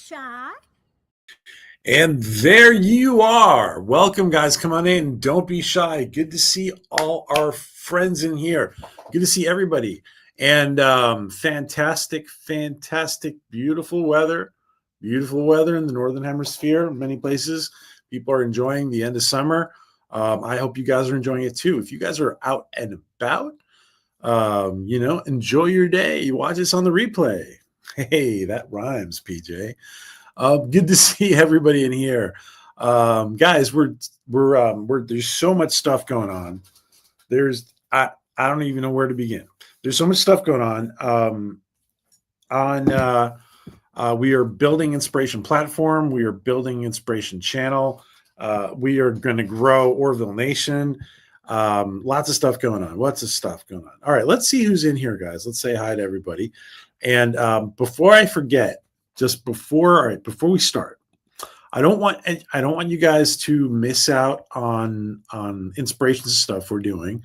shy. And there you are. Welcome, guys. Come on in. Don't be shy. Good to see all our friends in here. Good to see everybody. And fantastic, beautiful weather. Beautiful weather in the Northern Hemisphere. Many places. People are enjoying the end of summer. I hope you guys are enjoying it too. If you guys are out and about, enjoy your day. You watch this on the replay. Hey, that rhymes, PJ. Good to see everybody in here, guys. We're there's so much stuff going on. I don't even know where to begin. There's so much stuff going on. We are building Inspiration Platform. We are building Inspiration Channel. We are going to grow Orville Nation. Lots of stuff going on. Lots of stuff going on. All right, let's see who's in here, guys. Let's say hi to everybody. And before I forget, before we start, I don't want you guys to miss out on inspiration stuff we're doing.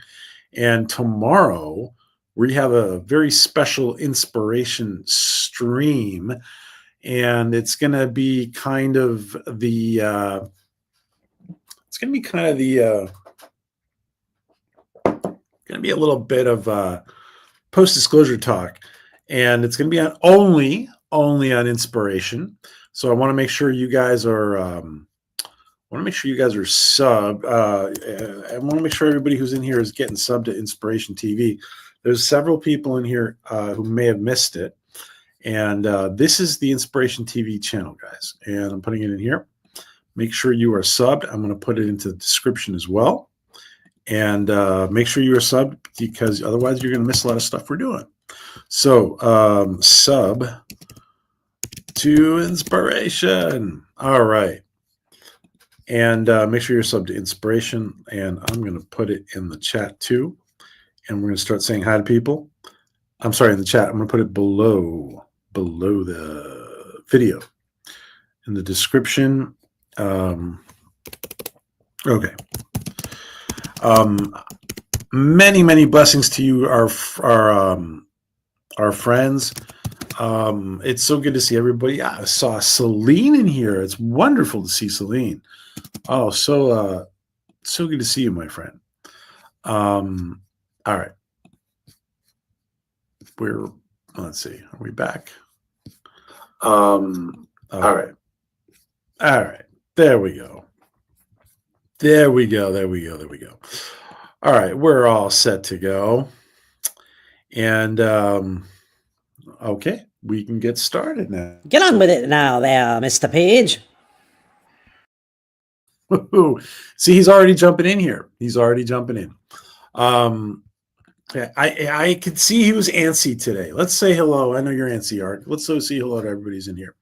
And tomorrow we have a very special inspiration stream, and it's going to be kind of the going to be a little bit of post-disclosure talk, and it's going to be only on inspiration. So I want to make sure you guys are subbed. I want to make sure everybody who's in here is getting subbed to Inspiration TV. There's several people in here who may have missed it, and this is the Inspiration TV channel, guys, and I'm putting it in here. Make sure you are subbed. I'm going to put it into the description as well. And make sure you are subbed, because otherwise you're going to miss a lot of stuff we're doing. So sub to Inspiration. All right. And make sure you're subbed to Inspiration. And I'm going to put it in the chat too. And we're going to start saying hi to people. I'm sorry, in the chat. I'm going to put it below the video in the description. Okay. Many blessings to you, our friends. It's so good to see everybody. I saw Celine in here. It's wonderful to see Celine. Oh, so good to see you, my friend. All right. Let's see. Are we back? All right. There we go. All right, we're all set to go. And okay, we can get started now. Get on with it now there, Mr. Page. See, he's already jumping in here. I could see he was antsy today. Let's say hello. I know you're antsy, Art. Let's say hello to everybody's in here.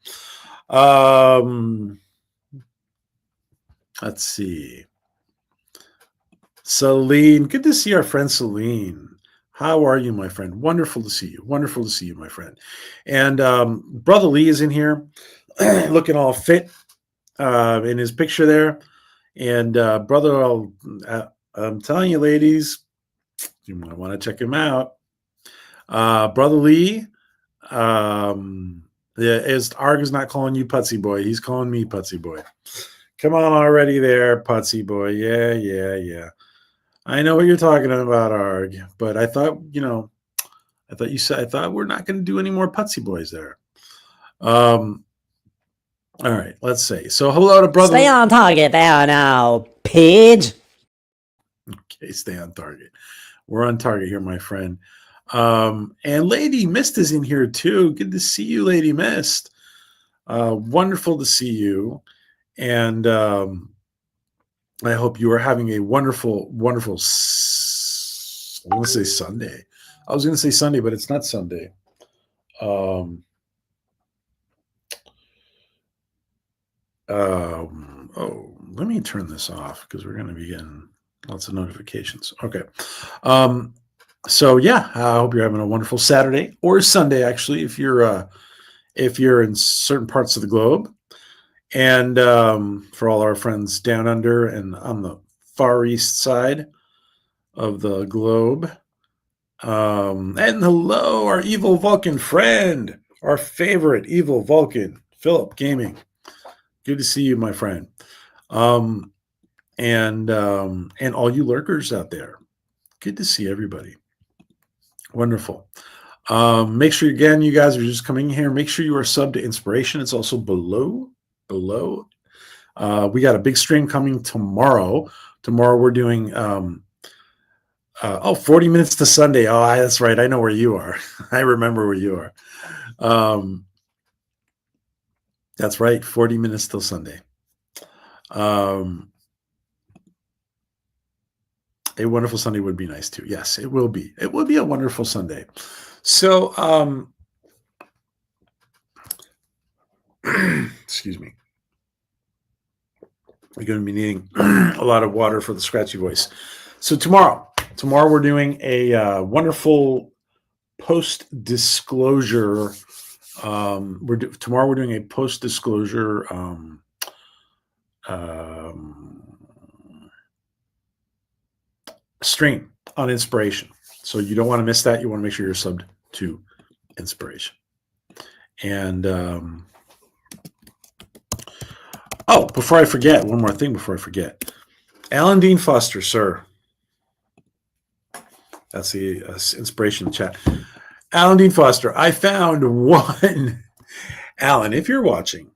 Let's see. Celine, good to see our friend Celine. How are you, my friend? Wonderful to see you. My friend. And Brother Lee is in here, looking all fit in his picture there. And Brother, I'm telling you, ladies, you might want to check him out. Brother Lee, Arg is not calling you Putsy Boy. He's calling me Putsy Boy. Come on already there, Putsy Boy. Yeah. I know what you're talking about, Arg, but I thought we're not going to do any more Putsy Boys there. All right, let's see. So hello to Brother. Stay on target there now, Page. Okay, stay on target. We're on target here, my friend. And Lady Mist is in here too. Good to see you, Lady Mist. Wonderful to see you. And I hope you are having a wonderful, I'm going to say Sunday. I was going to say Sunday, but it's not Sunday. Let me turn this off because we're going to be getting lots of notifications. Okay. So yeah, I hope you're having a wonderful Saturday or Sunday, actually, if you're in certain parts of the globe. And for all our friends down under and on the far east side of the globe. And hello, our evil Vulcan friend, our favorite evil Vulcan, Philip Gaming. Good to see you, my friend. And all you lurkers out there. Good to see everybody. Wonderful. Make sure, again, you guys are just coming here. Make sure you are subbed to Inspiration. It's also below. We got a big stream coming tomorrow. Tomorrow we're doing 40 minutes to Sunday. Oh, that's right. I know where you are. I remember where you are. That's right. 40 minutes till Sunday. A wonderful Sunday would be nice too. Yes, it will be. It will be a wonderful Sunday. So, excuse me. We're going to be needing a lot of water for the scratchy voice. So tomorrow we're doing a wonderful post-disclosure. Tomorrow we're doing a post-disclosure stream on Inspiration. So you don't want to miss that. You want to make sure you're subbed to Inspiration. And before I forget, one more thing before I forget. Alan Dean Foster, sir. That's the Inspiration chat. Alan Dean Foster, I found one. Alan, if you're watching,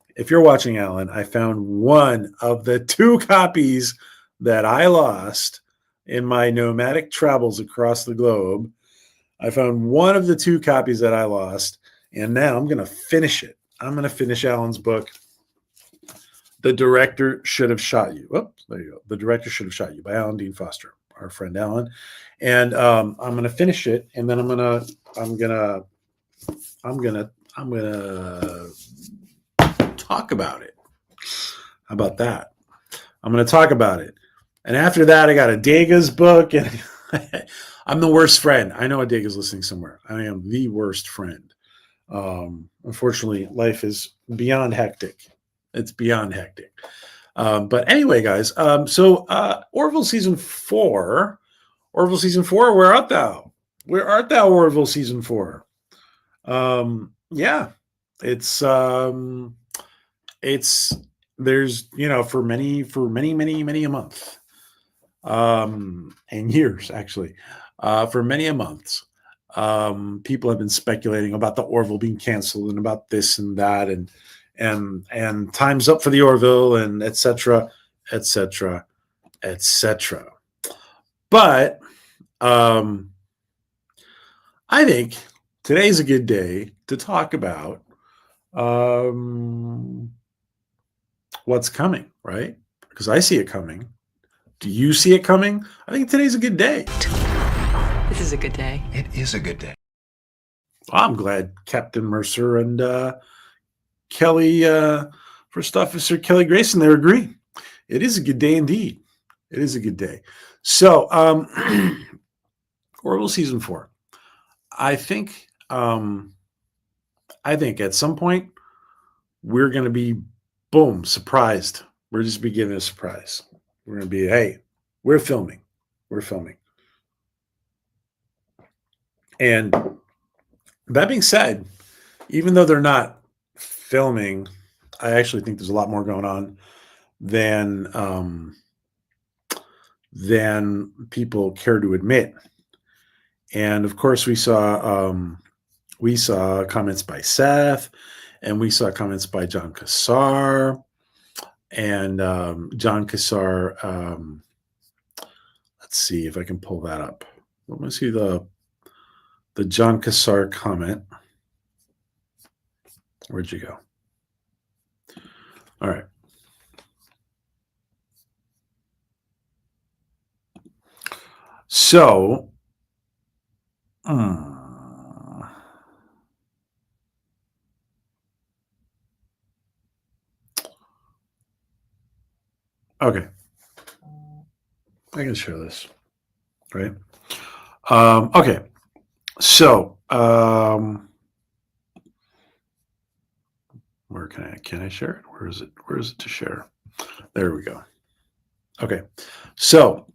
Alan, I found one of the 2 copies that I lost in my nomadic travels across the globe. I found one of the 2 copies that I lost, and now I'm going to finish it. I'm going to finish Alan's book. The Director Should Have Shot You. Oh, there you go. The Director Should Have Shot You by Alan Dean Foster, our friend Alan. And I'm going to finish it, and then I'm gonna talk about it. How about that? I'm going to talk about it. And after that, I got Adega's book, and I'm the worst friend. I know Adega's listening somewhere. I am the worst friend. Unfortunately, life is beyond hectic. It's beyond hectic. But anyway, guys, so Orville season 4. Orville season 4, where art thou? Where art thou, Orville season 4? Yeah, it's there's, for many a month, and years actually, for many a months, people have been speculating about the Orville being canceled and about this and that, and time's up for the Orville, and etc. But I think today's a good day to talk about what's coming, right? Because I see it coming. Do you see it coming? I think today's a good day. This is a good day. It is a good day. Well, I'm glad Captain Mercer and Kelly, First Officer Kelly Grayson, they agree. It is a good day indeed. It is a good day. So, Orville season 4. I think at some point we're going to be, boom, surprised. We're just be given a surprise. We're going to be, hey, we're filming. And that being said, even though they're not filming, I actually think there's a lot more going on than people care to admit. And of course, we saw comments by Seth, and we saw comments by John Cassar, and John Cassar. Let's see if I can pull that up. Let me see the John Cassar comment. Where'd you go? All right. So, okay. I can share this, right? Okay. So, where can I share it? Where is it? Where is it to share? There we go. Okay. So,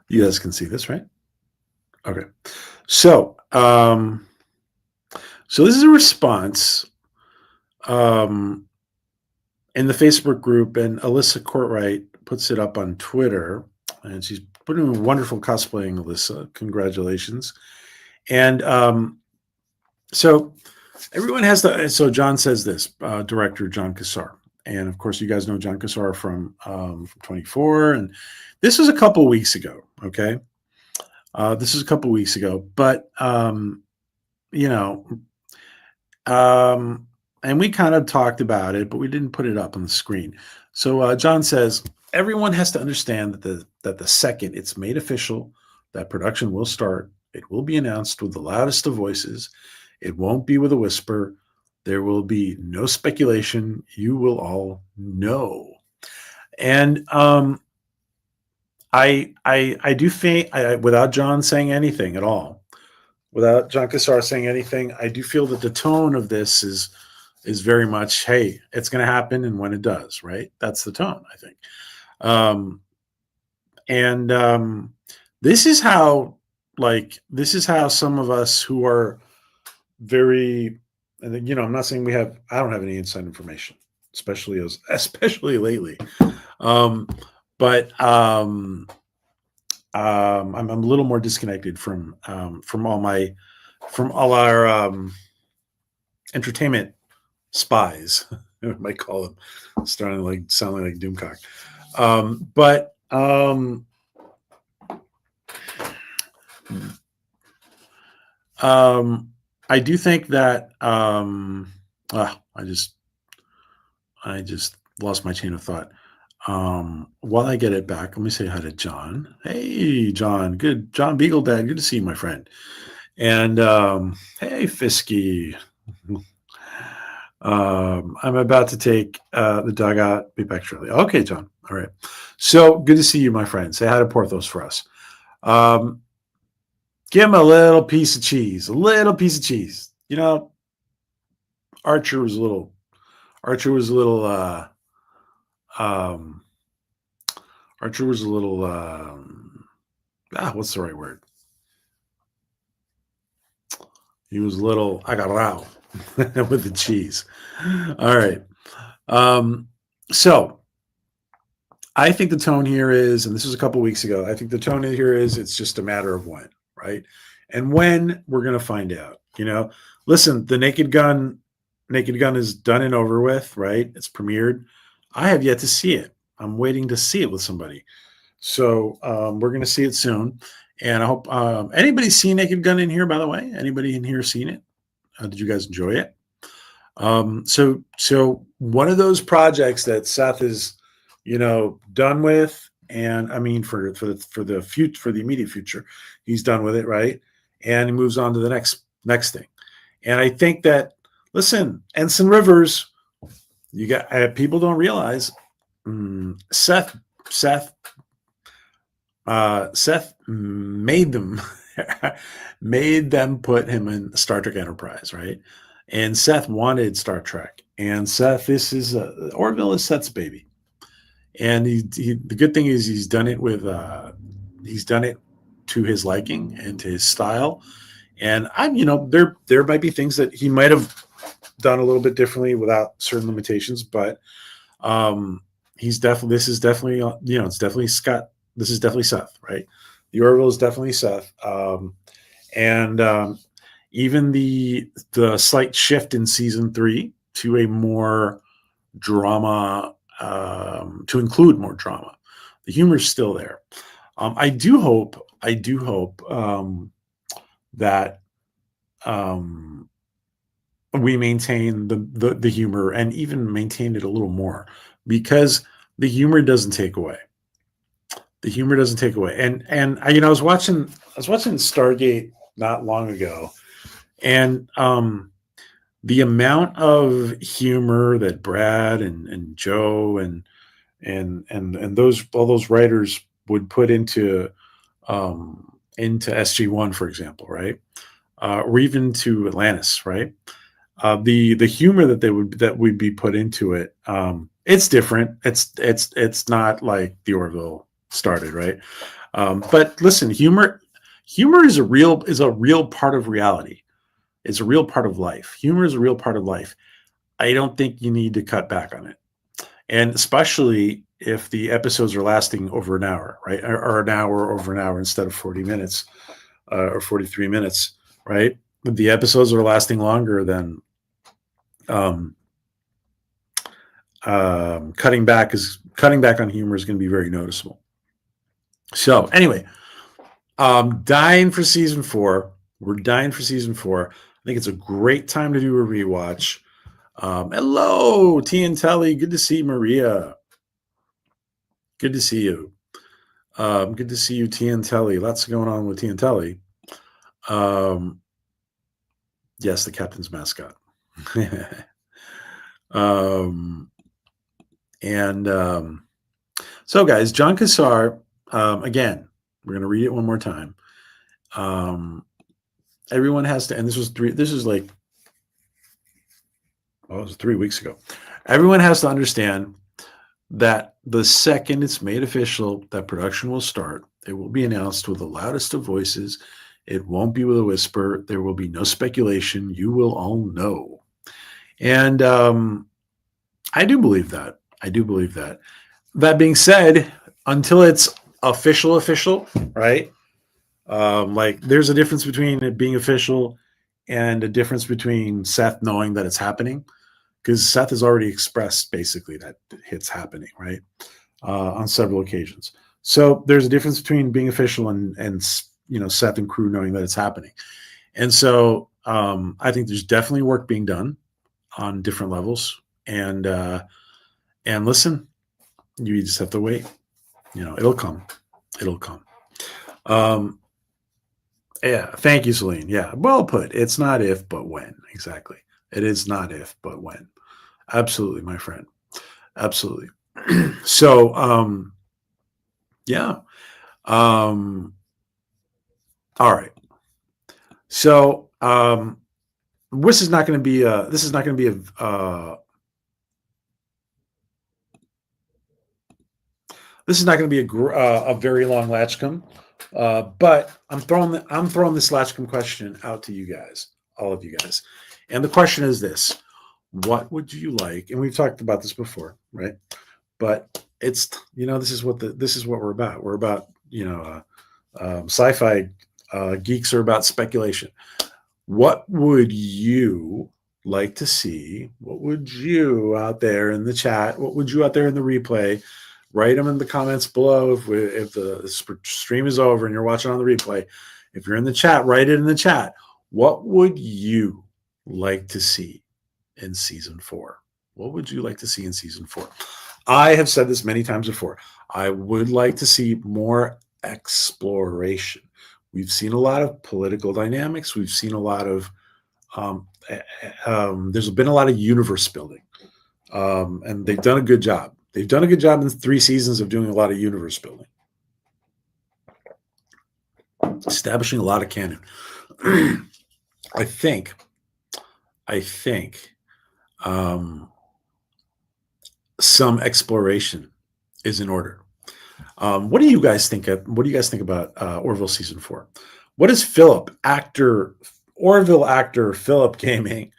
You guys can see this, right? Okay. So, so this is a response in the Facebook group, and Alyssa Courtwright puts it up on Twitter, and she's putting wonderful cosplaying, Alyssa. Congratulations. And so everyone has the. So John says this, director John Cassar, and of course you guys know John Cassar from 24, and this was a couple weeks ago. Okay, this is a couple weeks ago, but you know, and we kind of talked about it, but we didn't put it up on the screen. So John says everyone has to understand that the second it's made official that production will start, it will be announced with the loudest of voices. It won't be with a whisper. There will be no speculation. You will all know. And I do think, without John saying anything at all, without John Cassar saying anything, I do feel that the tone of this is very much, hey, it's going to happen, and when it does, right? That's the tone, I think. This is how some of us who are very, and you know, I'm not saying I don't have any inside information, especially lately. But I'm a little more disconnected from all our entertainment spies, I might call them, sounding like Doomcock. I do think that I just lost my chain of thought. While I get it back, let me say hi to John. Hey, John. Good. John Beagle Dad. Good to see you, my friend. And hey, Fisky. I'm about to take the dog out. Be back shortly. Okay, John. All right. So good to see you, my friend. Say hi to Porthos for us. Give him a little piece of cheese. A little piece of cheese. You know, Archer was a little what's the right word? He was a little agarrao with the cheese. All right. So I think the tone here is, and this was a couple weeks ago, I think the tone here is it's just a matter of when, right? And when we're going to find out, you know, listen, the Naked Gun is done and over with, right? It's premiered. I have yet to see it. I'm waiting to see it with somebody. So we're going to see it soon. And I hope anybody seen Naked Gun in here, by the way? Anybody in here seen it? Did you guys enjoy it? So one of those projects that Seth is, you know, done with, and I mean for the immediate future, he's done with it, right? And he moves on to the next thing. And I think that, listen, Ensign Rivers, you got people don't realize Seth made them put him in Star Trek Enterprise, right? And Seth wanted Star Trek, and this is Orville is Seth's baby, and the good thing is he's done it to his liking and to his style. And there might be things that he might have done a little bit differently without certain limitations, but this is definitely Scott. This is definitely Seth, right? The Orville is definitely Seth. Even the slight shift in season 3 to a more drama, to include more drama. The humor is still there. I do hope that we maintain the humor and even maintain it a little more, because the humor doesn't take away. The humor doesn't take away. And I was watching Stargate not long ago, and the amount of humor that Brad and Joe and all those writers would put into SG-1, for example, right? Or even to Atlantis, right? The humor that would be put into it, it's different. It's not like the Orville started, right? But listen, humor is a real part of reality. It's a real part of life. Humor is a real part of life. I don't think you need to cut back on it. And especially if the episodes are lasting over an hour, right? Or an hour over an hour instead of 40 minutes or 43 minutes, right? The episodes are lasting longer than cutting back on humor is going to be very noticeable. So anyway, dying for season 4. We're dying for season 4. I think it's a great time to do a rewatch. Hello, T and Telly. Good to see Maria. Good to see you. Good to see you, T and Telly. Lots going on with T and Telly. Yes, the captain's mascot. So, guys, John Cassar. Again, we're going to read it one more time. Everyone has to, and this was 3 weeks ago. Everyone has to understand that the second it's made official that production will start, it will be announced with the loudest of voices. It won't be with a whisper. There will be no speculation. You will all know. And I do believe that. That being said, until it's official, right? Like there's a difference between it being official and a difference between Seth knowing that it's happening, because Seth has already expressed basically that it's happening, right? On several occasions. So there's a difference between being official and Seth and crew knowing that it's happening. And so I think there's definitely work being done on different levels. And listen, you just have to wait. It'll come. Yeah, thank you, Celine. Yeah, well put. It's not if, but when. Exactly. It is not if, but when. Absolutely, my friend. Absolutely. So, yeah. All right. So, this is not going to be a very long LATCHKUUM, but I'm throwing this LATCHKUUM question out to you guys, all of you guys, and the question is this: what would you like? And we've talked about this before, right? But it's this is what we're about. We're about sci-fi geeks are about speculation. What would you like to see? What would you out there in the chat? What would you out there in the replay? Write them in the comments below. If the stream is over and you're watching on the replay, if you're in the chat, write it in the chat. What would you like to see in season 4? What would you like to see in season 4? I have said this many times before. I would like to see more exploration. We've seen a lot of political dynamics. We've seen a lot of there's been a lot of universe building, and they've done a good job. They've done a good job in 3 seasons of doing a lot of universe building, establishing a lot of canon. I think some exploration is in order. What do you guys think about Orville season 4? What is Orville actor Philip Gaming?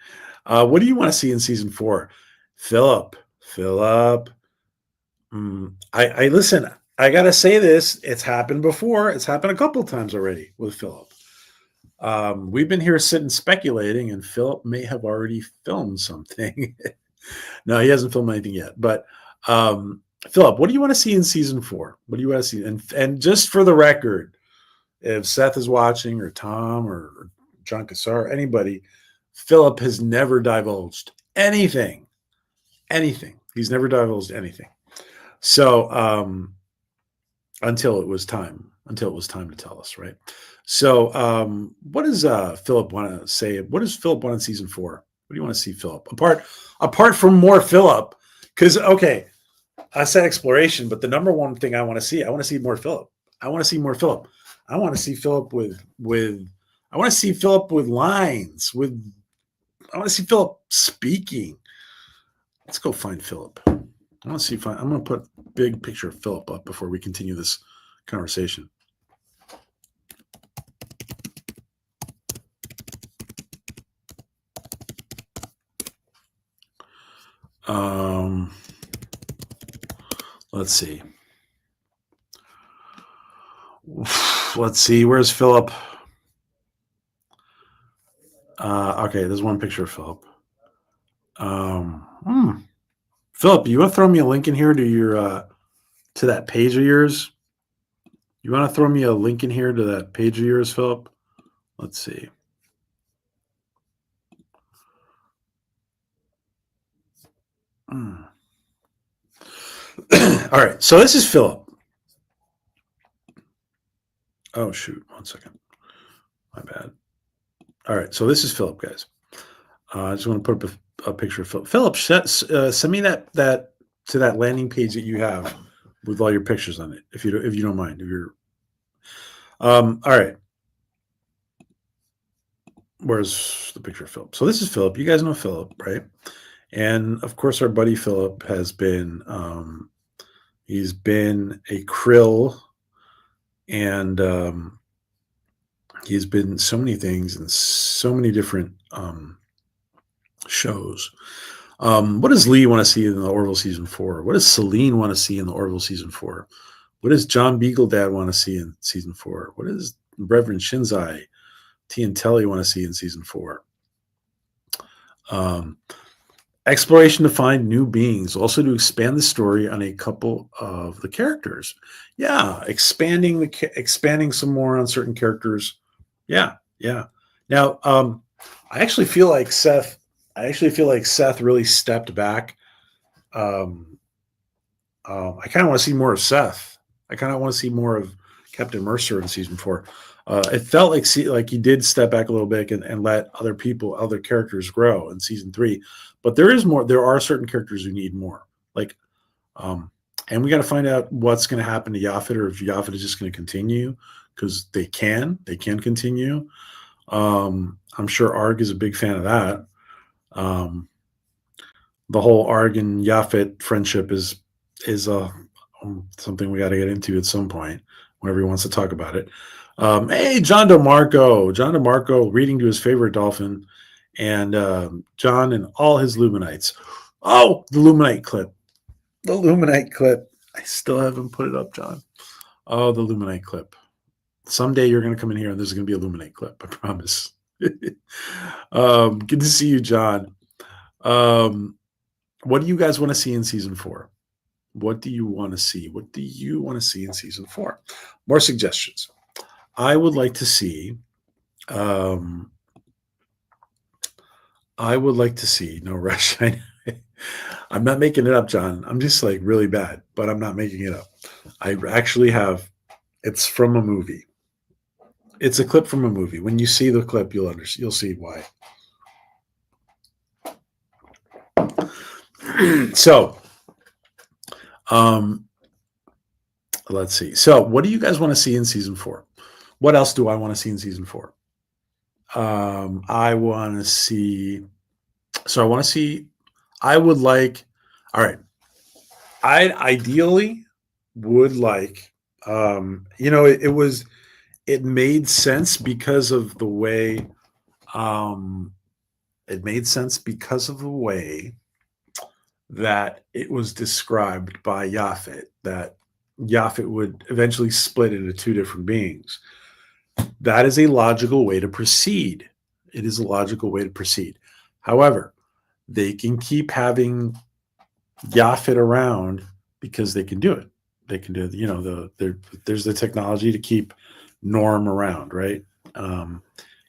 What do you want to see in season 4? Philip. I listen. I gotta say this. It's happened before. It's happened a couple times already with Philip. We've been here sitting speculating, and Philip may have already filmed something. No, he hasn't filmed anything yet. But Philip, what do you want to see in season 4? What do you want to see? And just for the record, if Seth is watching, or Tom, or John Cassar, anybody, Philip has never divulged anything. He's never divulged anything. So until it was time to tell us, right? So what does Philip want to say? What does Philip want in season 4? What do you want to see, Philip? Apart from more Philip, because okay, I said exploration, but the number one thing I want to see more Philip. I want to see Philip with lines. I want to see Philip speaking. Let's go find Philip. I'm going to put a big picture of Philip up before we continue this conversation. Let's see. Let's see. Where's Philip? Okay, there's one picture of Philip. Philip, you want to throw me a link in here to your to that page of yours? You want to throw me a link in here to that page of yours, Philip? Let's see. All right, so this is Philip. Oh shoot, 1 second. My bad. All right, so this is Philip, guys. I just want to put up a picture of Philip. Philip, send me that to that landing page that you have with all your pictures on it, if you don't mind. If you're all right. Where's the picture of Philip? So this is Philip. You guys know Philip, right? And of course, our buddy Philip has been he's been a krill, and he's been so many things and so many different shows. What does Lee want to see in the Orville season 4? What does Celine want to see in the Orville season 4? What does John Beagledad want to see in season 4? What does Reverend Shinzai T and Telly want to see in season 4? Exploration to find new beings, also to expand the story on a couple of the characters. Yeah, expanding some more on certain characters. Yeah. Now, I actually feel like Seth really stepped back. I kind of want to see more of Seth. I kind of want to see more of Captain Mercer in season 4. It felt like he did step back a little bit and let other characters grow in season 3. But there is more. There are certain characters who need more. And we got to find out what's going to happen to Yaphet, or if Yaphet is just going to continue, because they can continue. I'm sure Arg is a big fan of that. The whole Arg and Yaphet friendship is something we got to get into at some point whenever he wants to talk about it. Hey, John DeMarco reading to his favorite dolphin, and John and all his Luminites. Oh, the Luminite clip. I still haven't put it up, John. Oh, the Luminite clip. Someday you're going to come in here and there's going to be a Luminite clip, I promise. Good to see you, John. What do you guys want to see in season 4? What do you want to see? What do you want to see in season 4? More suggestions. I would like to see no rush. I'm not making it up, John. I'm just like really bad, but I'm not making it up. I actually have. It's from a movie. It's a clip from a movie. When you see the clip, you'll see why. So, let's see. So, what do you guys want to see in season 4? What else do I want to see in season 4? I want to see. I would like. All right. I ideally would like. It made sense because of the way. It made sense because of the way that it was described by Yaphet, that Yaphet would eventually split into 2 different beings. That is a logical way to proceed. It is a logical way to proceed. However, they can keep having Yaphet around because they can do it. They can do, there's the technology to keep Norm around, right? And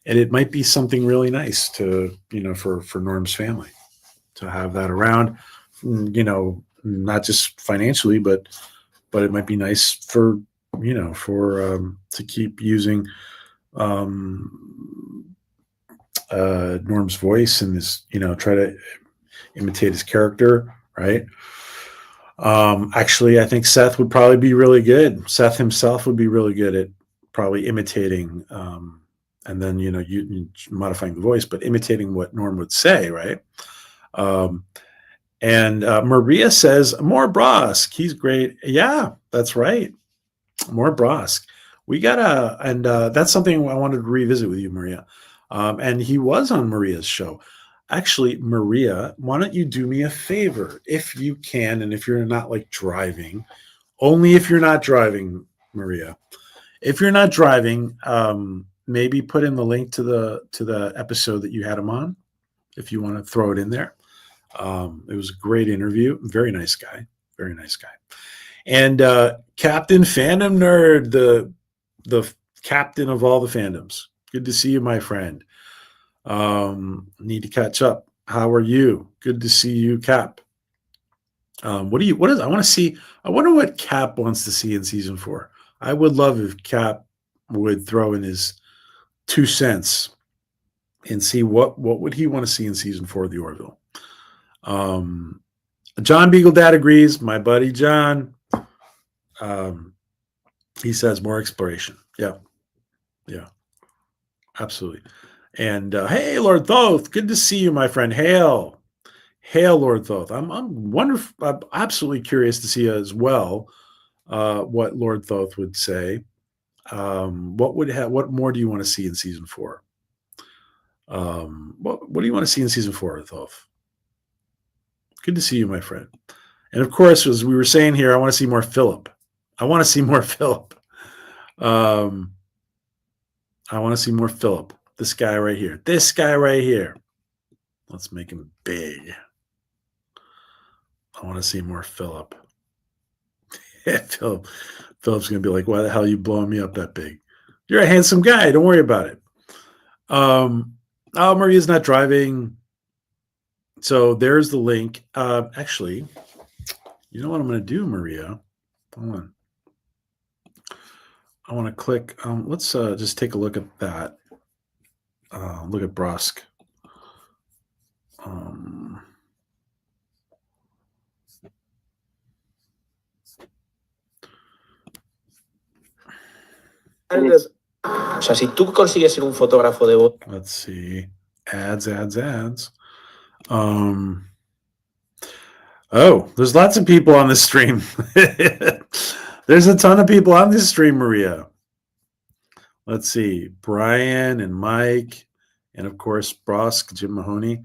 it might be something really nice to, for Norm's family to have that around, not just financially, but it might be nice for, to keep using Norm's voice and this, try to imitate his character, right? Actually, I think Seth would probably be really good. Seth himself would be really good at probably imitating, and then, you modifying the voice, but imitating what Norm would say, right? And Maria says, more Brosk. He's great. Yeah, that's right. More Brosk. We gotta, and that's something I wanted to revisit with you, Maria. And he was on Maria's show. Actually, Maria, why don't you do me a favor if you can, and if you're not like driving, only if you're not driving, Maria. If you're not driving, maybe put in the link to the episode that you had him on, if you want to throw it in there. It was a great interview. Very nice guy. Very nice guy. And Captain Fandom Nerd, the captain of all the fandoms. Good to see you, my friend. Need to catch up. How are you? Good to see you, Cap. I want to see. I wonder what Cap wants to see in season 4. I would love if Cap would throw in his 2 cents and see what would he want to see in season 4 of the Orville. John Beagle Dad agrees. My buddy John. He says more exploration. Yeah. Absolutely. And hey, Lord Thoth, good to see you, my friend. Hail, Lord Thoth. I'm wonderful. I'm absolutely curious to see as well what Lord Thoth would say. What more do you want to see in season 4? What do you want to see in season 4, Thoth? Good to see you, my friend. And of course, as we were saying here, I want to see more Philip. I want to see more Philip. This guy right here. Let's make him big. I want to see more Philip. Philip's going to be like, why the hell are you blowing me up that big? You're a handsome guy. Don't worry about it. Maria's not driving. So there's the link. Actually, you know what I'm going to do, Maria? Hold on. I want to click. Let's just take a look at that. Look at Brusk. O sea, si tú consigues ser un fotógrafo de boda. Let's see. Ads. There's lots of people on this stream. There's a ton of people on this stream, Maria. Let's see. Brian and Mike, and of course, Brusk, Jim Mahoney.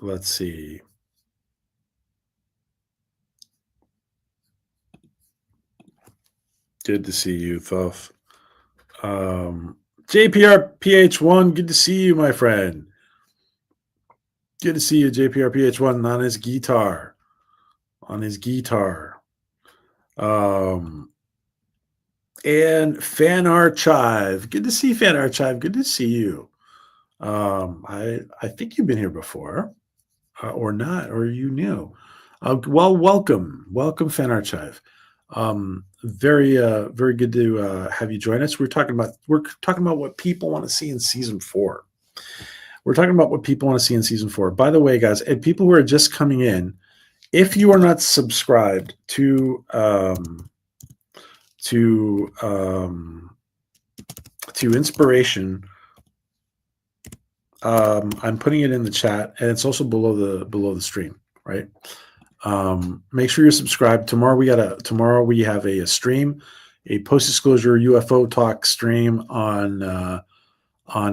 Let's see. Good to see you, Thuff. JPR PH1, good to see you, my friend. Good to see you, JPR PH1, on his guitar. And Fan Archive. Good to see Fan Archive. Good to see you. I think you've been here before, or not, or you knew. Well, welcome, Fan Archive. Very good to have you join us. We're talking about what people want to see in season 4. By the way, guys, and people who are just coming in, if you are not subscribed to Inspiration, I'm putting it in the chat, and it's also below the stream, right? Make sure you're subscribed. Tomorrow we have a stream, a post-disclosure UFO talk stream on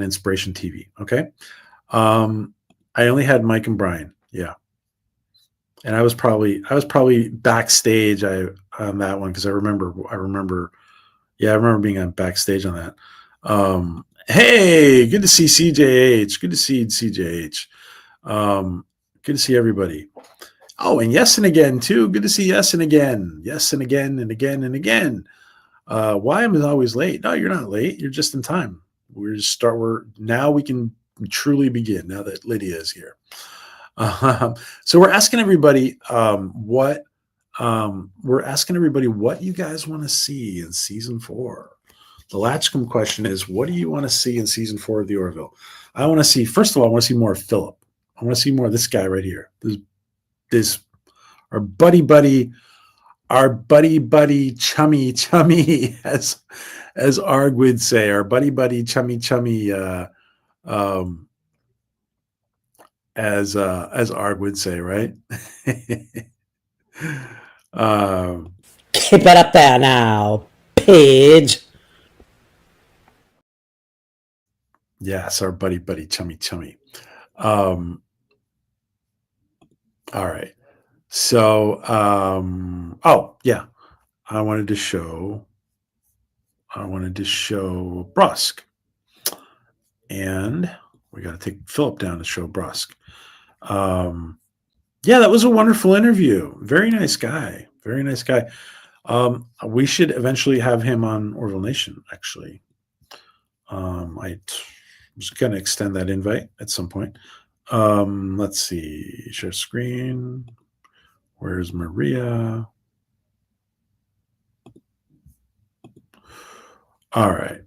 Inspiration TV. Okay. I only had Mike and Brian. Yeah. And I was probably backstage on that one, because I remember being on backstage on that. Hey, good to see CJH. Good to see CJH. Good to see everybody. Oh, and Yes and Again too. Good to see Yes and Again. Yes and again and again and again. Why am I always late? No, you're not late. You're just in time. Now we can truly begin, now that Lydia is here. So we're asking everybody what you guys want to see in season 4. The LATCHKUUM question is, what do you want to see in season 4 of the Orville? First of all, I want to see more of Philip. I want to see more of this guy right here. This our buddy, chummy, as Arg would say, our buddy, chummy, as Arg would say, right? Keep it up there now, Pidge. Yes, our buddy, chummy. All right. So, oh yeah, I wanted to show Brusque, and we got to take Philip down to show Brusque. Yeah, that was a wonderful interview. Very nice guy. Very nice guy. We should eventually have him on Orville Nation, actually. I was going to extend that invite at some point. Let's see. Share screen. Where's Maria? All right.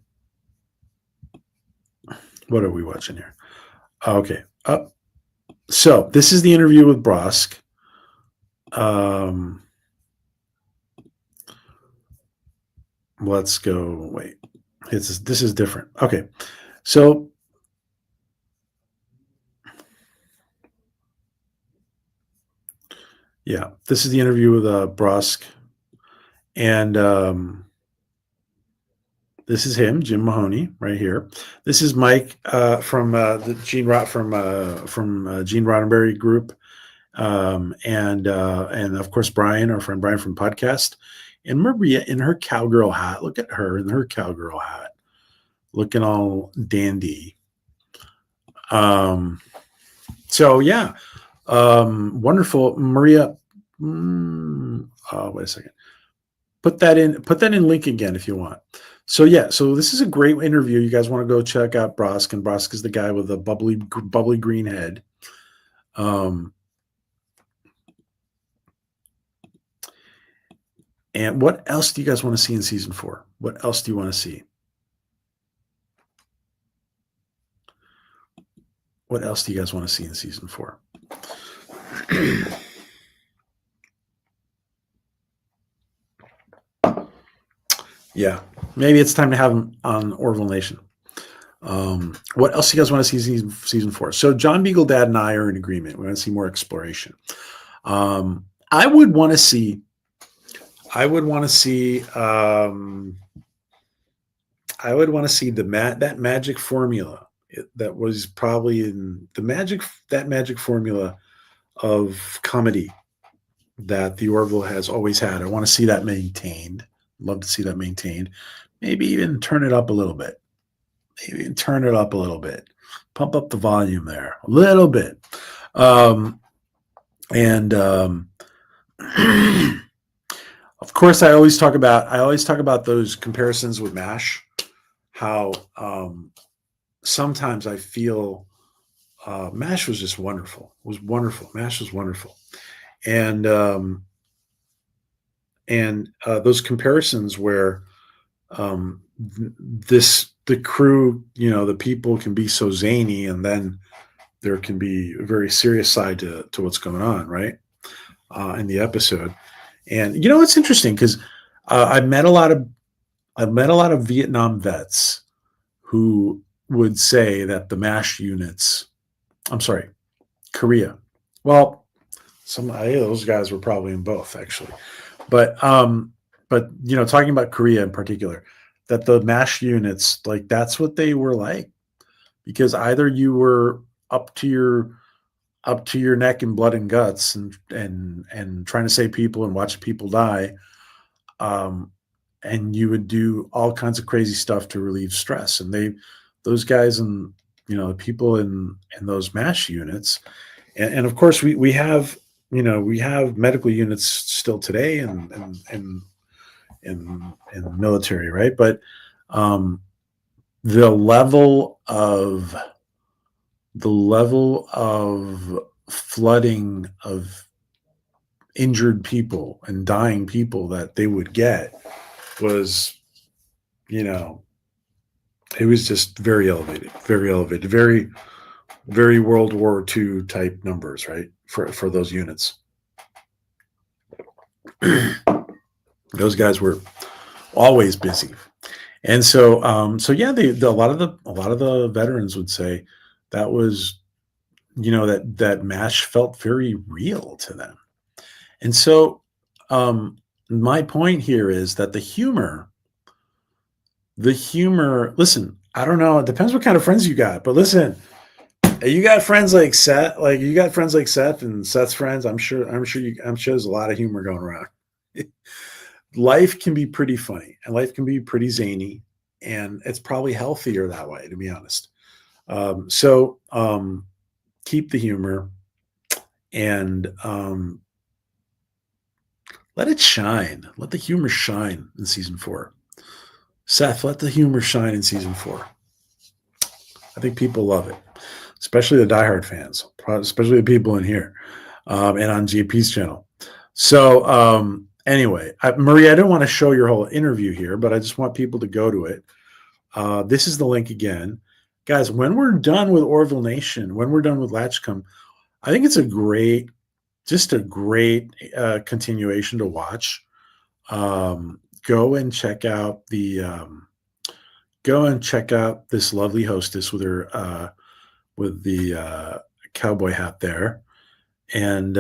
What are we watching here? Okay. So this is the interview with Brusque. Let's go. Wait. This is different. Okay. So yeah, this is the interview with Brusque, and this is him, Jim Mahoney, right here. This is Mike from the Gene Gene Roddenberry group, and of course Brian, our friend Brian from podcast, and Maria in her cowgirl hat. Look at her in her cowgirl hat, looking all dandy. So yeah, wonderful, Maria. Wait a second. Put that in link again if you want. So yeah, so this is a great interview. You guys want to go check out Brusque, and Brusque is the guy with the bubbly green head. And what else do you guys want to see in season 4? What else do you want to see? What else do you guys want to see in season 4? Yeah, maybe it's time to have him on Orville Nation. What else do you guys want to see in season 4? So John Beagle Dad and I are in agreement. We want to see more exploration. I would want to see that magic formula that was probably in that magic formula of comedy that the Orville has always had. I want to see that maintained. Love to see that maintained. Maybe even turn it up a little bit. Pump up the volume there a little bit. Of course, I always talk about those comparisons with MASH. How sometimes I feel MASH was just wonderful. It was wonderful. MASH was wonderful, and those comparisons where the crew, the people can be so zany, and then there can be a very serious side to what's going on, right? In the episode. And it's interesting because I've met a lot of Vietnam vets who would say that the MASH units, Korea. Well, those guys were probably in both actually, but talking about Korea in particular, that the MASH units, like that's what they were like, because either you were up to your neck in blood and guts and trying to save people and watch people die, and you would do all kinds of crazy stuff to relieve stress. And those guys and the people in those MASH units, and of course we have medical units still today and in the military, right? But the level of flooding of injured people and dying people that they would get was, it was just very elevated, very, very World War II type numbers, right? For those units. Those guys were always busy. And so yeah, a lot of the veterans would say that was, that MASH felt very real to them. And so my point here is that the humor, listen, I don't know. It depends what kind of friends you got. But listen, you got friends like Seth, and Seth's friends. I'm sure there's a lot of humor going around. Life can be pretty funny and life can be pretty zany, and it's probably healthier that way, to be honest. So keep the humor and let it shine. Let the humor shine in season 4. Seth, let the humor shine in season 4. I think people love it, especially the diehard fans, especially the people in here and on GP's channel. So anyway, Maria, I don't want to show your whole interview here, but I just want people to go to it. This is the link again. Guys, when we're done with Orville Nation, when we're done with LATCHKUUM, I think it's a great continuation to watch. Go and check out this lovely hostess with her with the cowboy hat there, and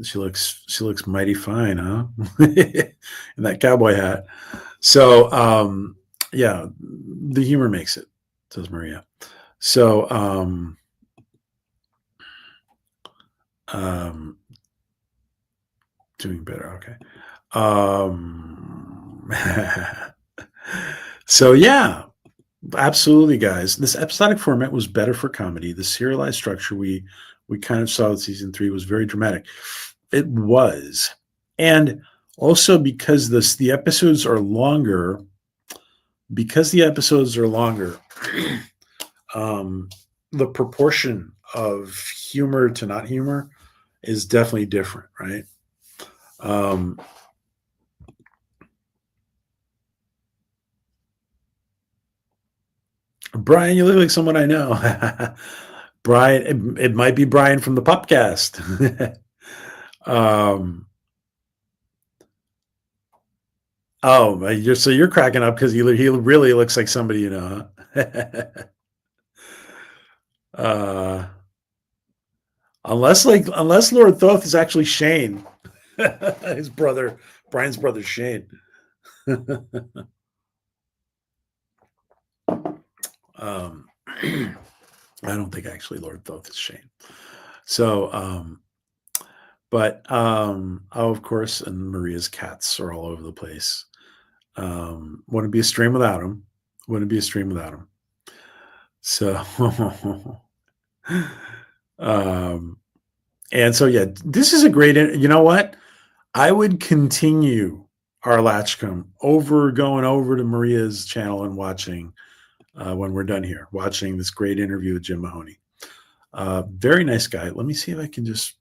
she looks mighty fine, huh? In that cowboy hat. So yeah, the humor makes it, says Maria. So doing better, okay. So yeah, absolutely, guys. This episodic format was better for comedy. The serialized structure we kind of saw with season 3 was very dramatic. It was, and also because the episodes are longer. Because the episodes are longer, the proportion of humor to not humor is definitely different, right? Brian, you look like someone I know. Brian, it might be Brian from the podcast. Oh, you're cracking up because he really looks like somebody you know. Huh? Unless Lord Thoth is actually Shane, his brother, Brian's brother Shane. I don't think actually Lord Thoth is Shane. So, of course, and Maria's cats are all over the place. Wouldn't be a stream without him. So, and so, yeah, this is a great, you know what? I would continue our LATCHKUUM going over to Maria's channel and watching when we're done here, watching this great interview with Jim Mahoney. Very nice guy. Let me see if I can just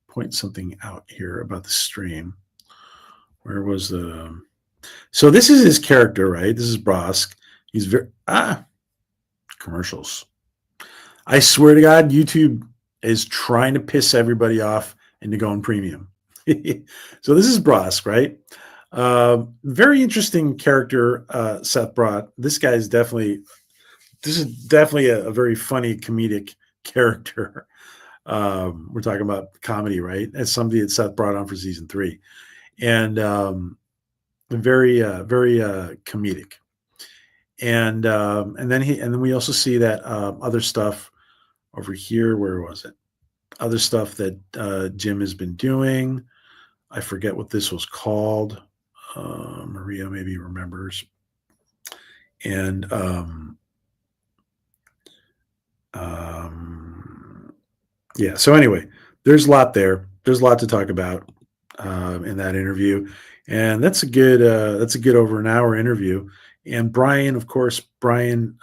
point something out here about the stream. Where was the... So this is his character, right? This is Brosk. He's very... commercials. I swear to God, YouTube is trying to piss everybody off into going premium. So this is Brosk, right? Very interesting character Seth brought. This is definitely a very funny comedic character. We're talking about comedy, right? As somebody that Seth brought on for season 3, and very comedic. And then we also see that other stuff over here. Where was it? Other stuff that Jim has been doing. I forget what this was called. Maria maybe remembers. And yeah. So anyway, there's a lot there. There's a lot to talk about in that interview, and that's a good over an hour interview. And Brian, of course, from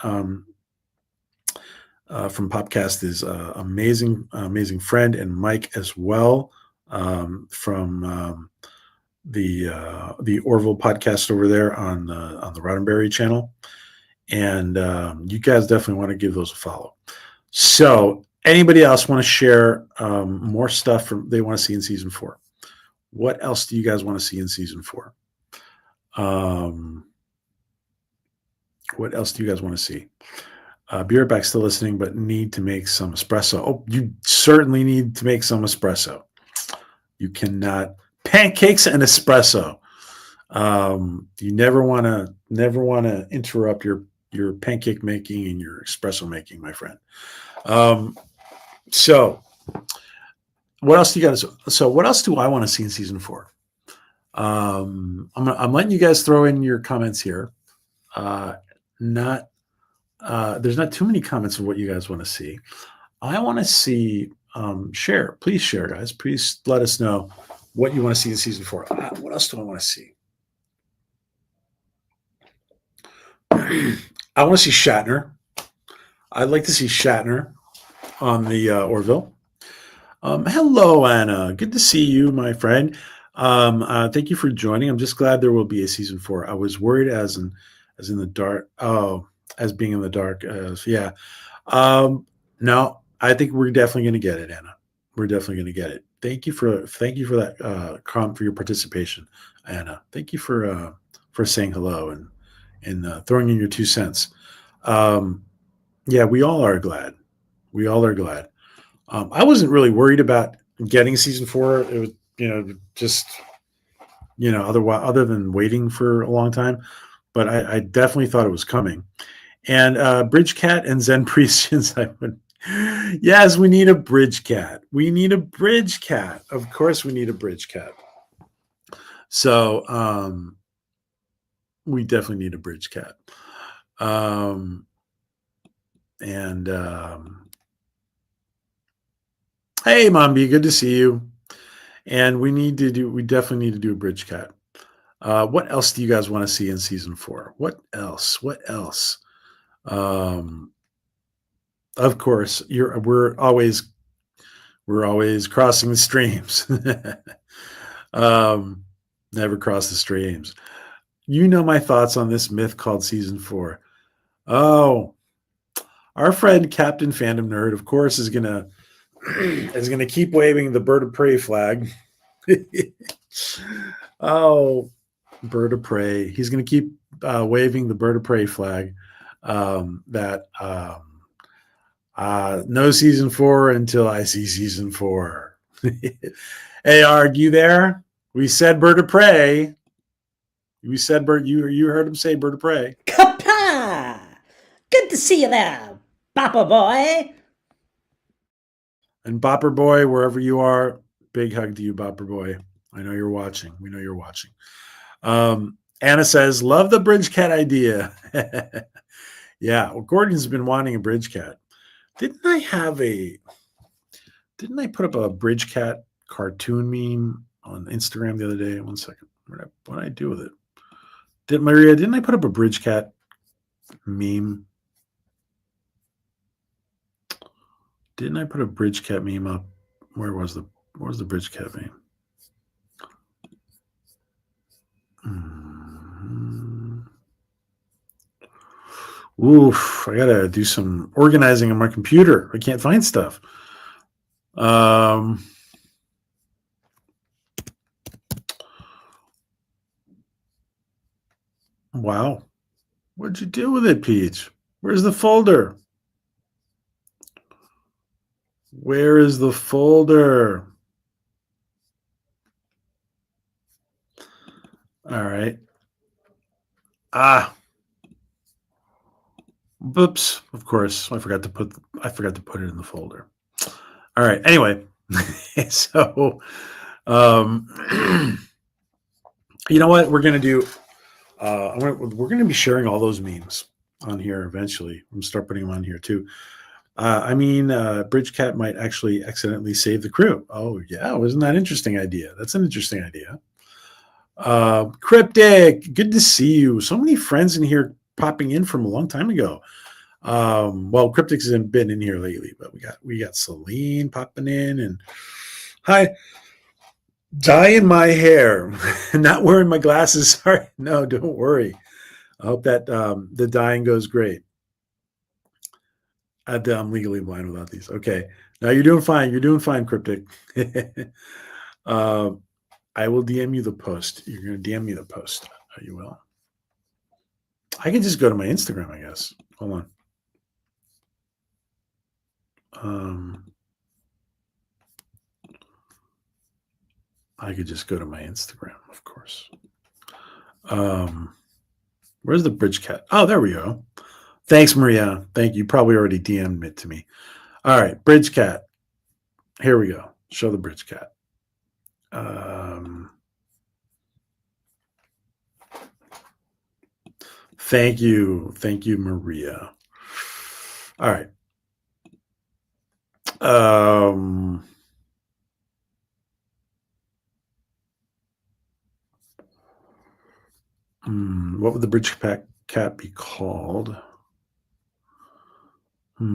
Popcast is amazing friend, and Mike as well from the Orville podcast over there on the Roddenberry channel. And you guys definitely want to give those a follow. So anybody else want to share more stuff they want to see in season 4? What else do you guys want to see in season 4? What else do you guys want to see? Be right back, still listening, but need to make some espresso. Oh, you certainly need to make some espresso. You cannot pancakes and espresso. You never want to interrupt your your pancake making and your espresso making, my friend. So what else do you guys? So what else do I want to see in season 4? I'm letting you guys throw in your comments here. There's not too many comments of what you guys want to see. I want to see share. Please share, guys. Please let us know what you want to see in season 4. What else do I want to see? I want to see Shatner. I'd like to see Shatner on the Orville. Hello, Anna. Good to see you, my friend. Thank you for joining. I'm just glad there will be a season 4. I was worried as in the dark. Oh, as being in the dark. Yeah. No, I think we're definitely going to get it, Anna. We're definitely going to get it. Thank you for that for your participation, Anna. Thank you for saying hello and throwing in your 2 cents. Yeah, we all are glad. We all are glad. I wasn't really worried about getting season 4. It was, just, other than waiting for a long time. But I definitely thought it was coming. And Bridge Cat and Zen Priest Simon. Yes, we need a Bridge Cat. We need a Bridge Cat. Of course, we need a Bridge Cat. So we definitely need a Bridge Cat. Hey, Mombi, good to see you. And we definitely need to do a Bridge Cat. What else do you guys want to see in season 4? What else? Of course, we're always crossing the streams. Never cross the streams. You know my thoughts on this myth called season 4. Oh, our friend Captain Fandom Nerd, of course, is gonna keep waving the bird of prey flag. Oh, bird of prey. He's gonna keep waving the bird of prey flag. No season 4 until I see season 4. Hey, Arg, you there? We said bird of prey. We said bird. You heard him say bird of prey. Kappa! Good to see you there, Bopper boy. And Bopper boy, wherever you are, big hug to you, Bopper boy. I know you're watching. We know you're watching. Anna says, love the Bridge Cat idea. Yeah, well, Gordon's been wanting a Bridge Cat. Didn't I put up a Bridge Cat cartoon meme on Instagram the other day? 1 second. What did I do with it? Didn't I put up a Bridge Cat meme? Didn't I put a Bridge Cat meme up? Where was the Bridge Cat meme? Oof, I gotta do some organizing on my computer. I can't find stuff. Wow. What'd you do with it, Peach? Where's the folder? Where is the folder? All right. Oops. Of course, I forgot to put it in the folder. All right. Anyway, so you know what we're gonna do? We're gonna be sharing all those memes on here eventually. I'm gonna start putting them on here too. Bridge Cat might actually accidentally save the crew. Oh yeah, wasn't that an interesting idea? That's an interesting idea. Cryptic, good to see you. So many friends in here popping in from a long time ago. Well, Cryptic hasn't been in here lately, but we got Celine popping in, and hi, dyeing my hair, not wearing my glasses. Sorry, no, don't worry. I hope that the dyeing goes great. I'm legally blind without these. Okay, now you're doing fine. You're doing fine, Cryptic. I will DM you the post. You're going to DM me the post. You will. I can just go to my Instagram, I guess. Hold on. I could just go to my Instagram, of course. Where's the Bridge Cat? Oh, there we go. Thanks, Maria. Thank you. Probably already DM'd it to me. All right, Bridge Cat. Here we go. Show the Bridge Cat. Thank you. Thank you, Maria. All right. What would the Bridge Cat be called? All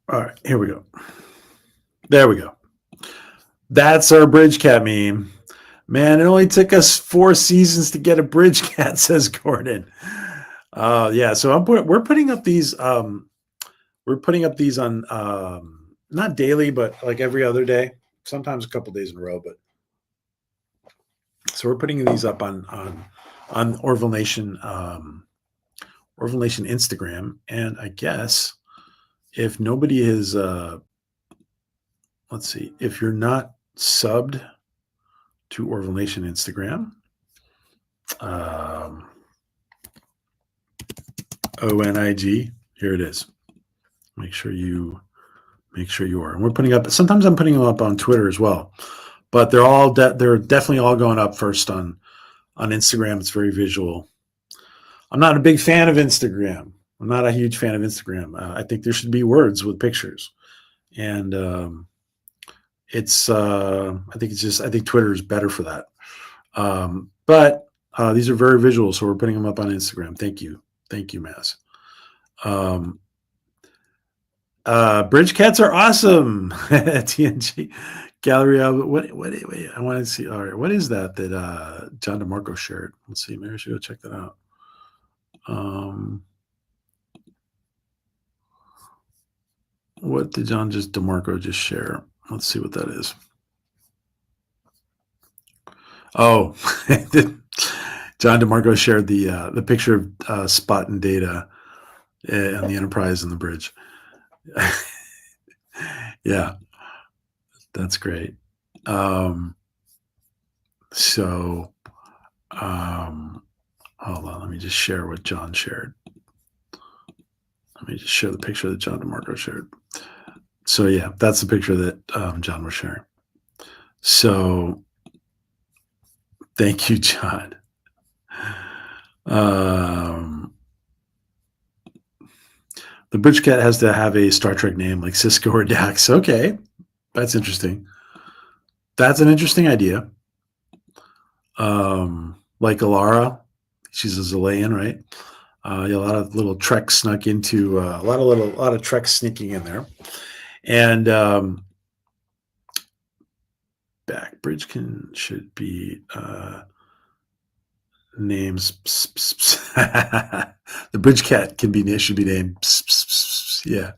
right, here we go. There we go. That's our Bridge Cat meme. Man, it only took us 4 seasons to get a Bridge Cat, says Gordon. Yeah, so we're putting up these we're putting up these on not daily, but like every other day, sometimes a couple days in a row, but so we're putting these up on Orville Nation Instagram, and I guess if nobody is let's see, if you're not subbed to Orville Nation Instagram, ONIG, here it is. Make sure you are. And we're putting up. Sometimes I'm putting them up on Twitter as well, but they're all they're definitely all going up first on Instagram. It's very visual. I'm not a big fan of Instagram. I'm not a huge fan of Instagram. I think there should be words with pictures, and I think Twitter is better for that. But these are very visual, so we're putting them up on Instagram. Thank you, Maz. Bridge Cats are awesome. TNG Gallery. Wait, I want to see. All right, what is that John DeMarco shared? Let's see. Maybe I should go check that out. What did John DeMarco just share? Let's see what that is. Oh, John DeMarco shared the picture of Spot and Data on the Enterprise and the bridge. Yeah, that's great. Hold on, let me just share what John shared. Let me just share the picture that John DeMarco shared. So yeah, that's the picture that John was sharing. So thank you, John. The Bridge Cat has to have a Star Trek name like Cisco or Dax. Okay, that's interesting. That's an interesting idea. Like Alara, she's a Zelayan, right? A lot of little Trek snuck into a lot of Trek sneaking in there, and Bridge should be names. The Bridge Cat should be named. Yeah,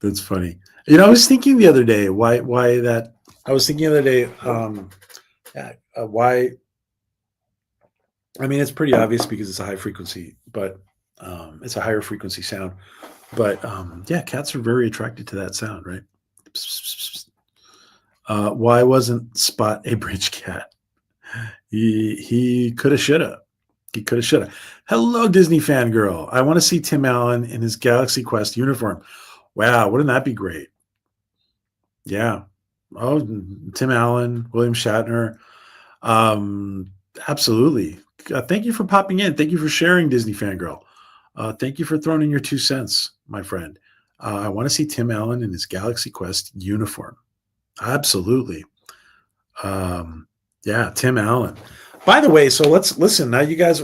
that's funny. You know, I was thinking the other day why I mean, it's pretty obvious because it's a high frequency, but it's a higher frequency sound. But yeah, cats are very attracted to that sound, right? Why wasn't Spot a Bridge Cat? He could have, should have. He could have, should have. Hello, Disney fangirl. I want to see Tim Allen in his Galaxy Quest uniform. Wow, wouldn't that be great? Yeah. Oh, Tim Allen, William Shatner. Absolutely. Thank you for popping in. Thank you for sharing, Disney fangirl. Thank you for throwing in your 2 cents, my friend. I want to see Tim Allen in his Galaxy Quest uniform. Absolutely. Yeah, Tim Allen. By the way, so let's listen. Now you guys,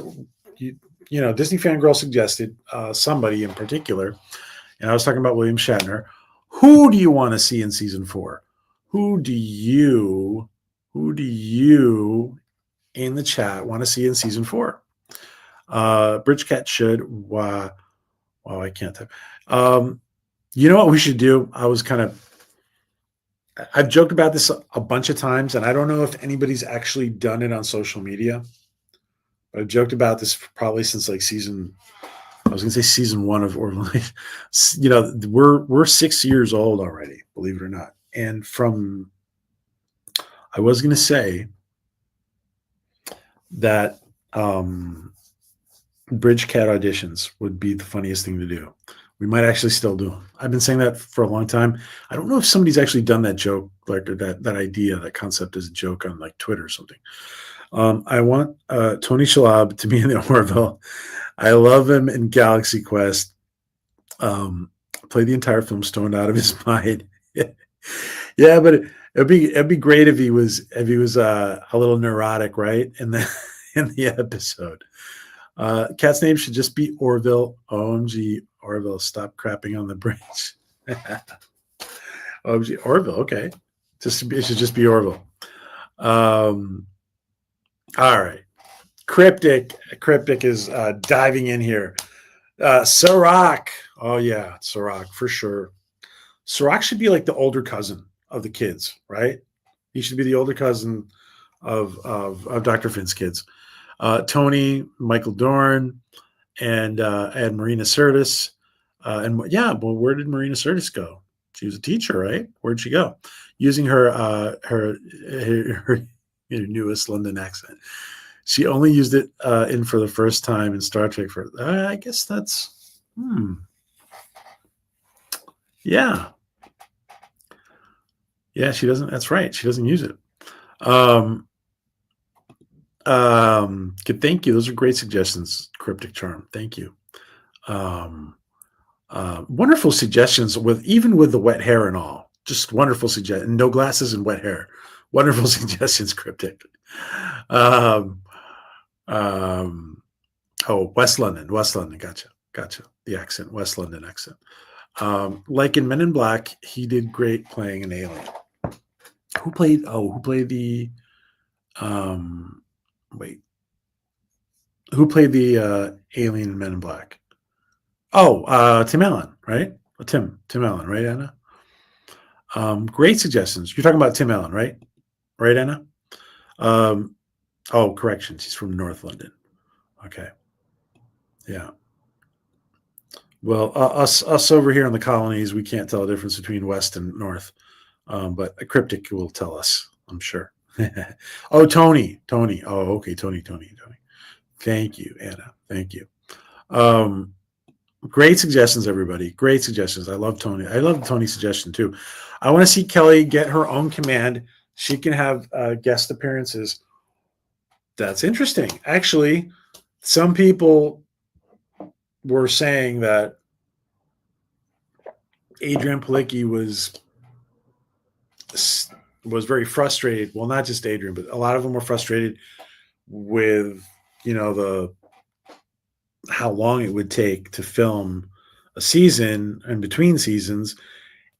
you know, Disney fangirl suggested somebody in particular, and I was talking about William Shatner. Who do you want to see in season 4? Who do you in the chat want to see in season 4? Bridge Cat should. Wow, I can't type. You know what we should do? I've joked about this a bunch of times, and I don't know if anybody's actually done it on social media. But I've joked about this probably since like season 1 of Orville. You know, we're 6 years old already, believe it or not. And from I was going to say that Bridge Cat auditions would be the funniest thing to do. We might actually still do them. I've been saying that for a long time. I don't know if somebody's actually done that joke, like or that idea, that concept as a joke on like Twitter or something. I want Tony Shalhoub to be in the Orville. I love him in Galaxy Quest. Play the entire film stoned out of his mind. Yeah, but it'd be great if he was a little neurotic, right? In the episode. Cat's name should just be Orville. OMG, Orville, stop crapping on the bridge. OMG, Orville, okay. It should just be Orville. All right. Cryptic is diving in here. Sirach. Oh yeah, Sirach for sure. Sirach should be like the older cousin of the kids, right? He should be the older cousin of Dr. Finn's kids. Tony, Michael Dorn, and Marina Sirtis. And yeah, well, where did Marina Sirtis go? She was a teacher, right? Where'd she go? Using her newest London accent. She only used it in for the first time in Star Trek. I guess that's yeah. Yeah, she doesn't. That's right. She doesn't use it. Good. Thank you. Those are great suggestions, Cryptic Charm. Thank you. Wonderful suggestions with the wet hair and all. Just wonderful suggestions. No glasses and wet hair. Wonderful suggestions, Cryptic. Oh, West London. Gotcha. The accent, West London accent. Like in Men in Black, he did great playing an alien. Who played the who played the alien in Men in Black? Oh, Tim Allen, right? Tim Allen, right, Anna? Great suggestions. You're talking about Tim Allen, right? Right, Anna? Corrections. He's from North London. Okay. Yeah. Well, us over here in the colonies, we can't tell the difference between West and North. But a Cryptic will tell us, I'm sure. Oh, Tony. Oh, okay. Tony. Thank you, Anna. Thank you. Great suggestions, everybody. Great suggestions. I love Tony. I love Tony's suggestion too. I want to see Kelly get her own command. She can have guest appearances. That's interesting. Actually, some people were saying that Adrian Palicki was very frustrated. Well, not just Adrian, but a lot of them were frustrated with, how long it would take to film a season and between seasons.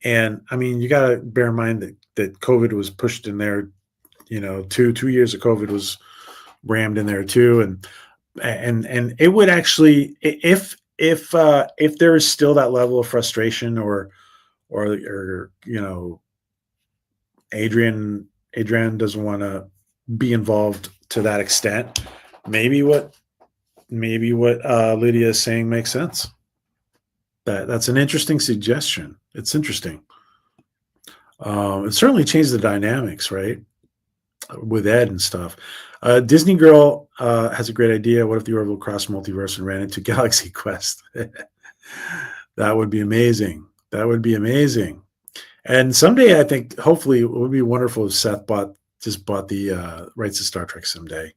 And I mean, you got to bear in mind that COVID was pushed in there, 2 years of COVID was rammed in there too. And it would actually, if there is still that level of frustration or Adrian doesn't want to be involved to that extent, maybe what Lydia is saying makes sense. That's an interesting suggestion. It's interesting. It certainly changed the dynamics, right? With Ed and stuff. Disney Girl has a great idea. What if the Orville crossed multiverse and ran into Galaxy Quest? That would be amazing. And someday, I think, hopefully, it would be wonderful if Seth bought the rights to Star Trek someday.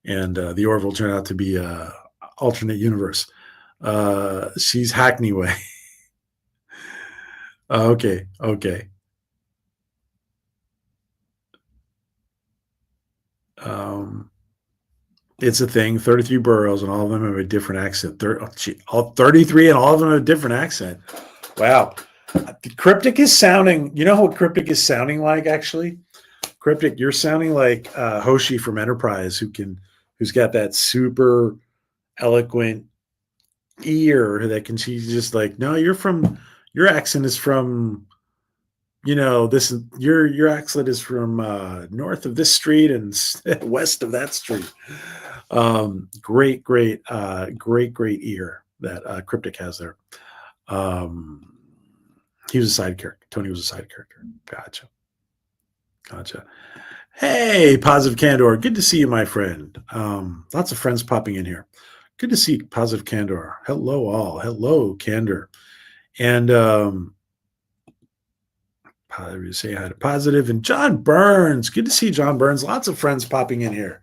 And the Orville turned out to be an alternate universe. She's Hackney Way. Okay. It's a thing. 33 boroughs, and all of them have a different accent. All 33, and all of them have a different accent. Wow. Cryptic is sounding. You know what Cryptic is sounding like? Actually, Cryptic, you're sounding like Hoshi from Enterprise, who's got that super eloquent ear that can. She's just like, no, your accent is from. This is your accent is from north of this street and west of that street. Great ear that Cryptic has there. He was a side character. Tony was a side character. Gotcha. Gotcha. Hey, Positive Candor. Good to see you, my friend. Lots of friends popping in here. Good to see Positive Candor. Hello, all. Hello, Candor. And say hi to Positive. And John Burns. Good to see John Burns. Lots of friends popping in here.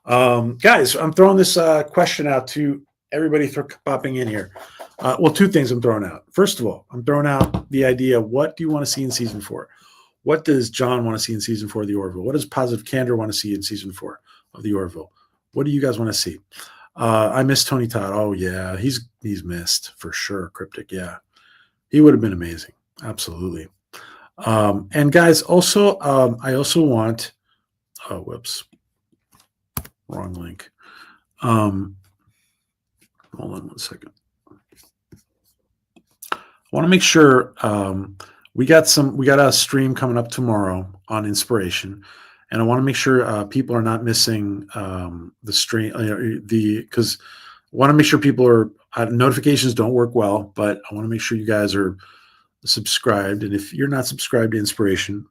Guys, I'm throwing this question out to everybody popping in here. Well, two things I'm throwing out. First of all, I'm throwing out the idea, what do you want to see in season 4? What does John want to see in season 4 of the Orville? What does Positive Candor want to see in season 4 of the Orville? What do you guys want to see? I miss Tony Todd. Oh, yeah, he's missed for sure. Cryptic, yeah. He would have been amazing. Absolutely. And guys, also, I also want, oh, whoops. Wrong link. Hold on one second. I want to make sure we got a stream coming up tomorrow on inspiration, and I want to make sure people are not missing the stream. Because I want to make sure people are notifications don't work well, but I want to make sure you guys are subscribed. And if you're not subscribed to Inspiration,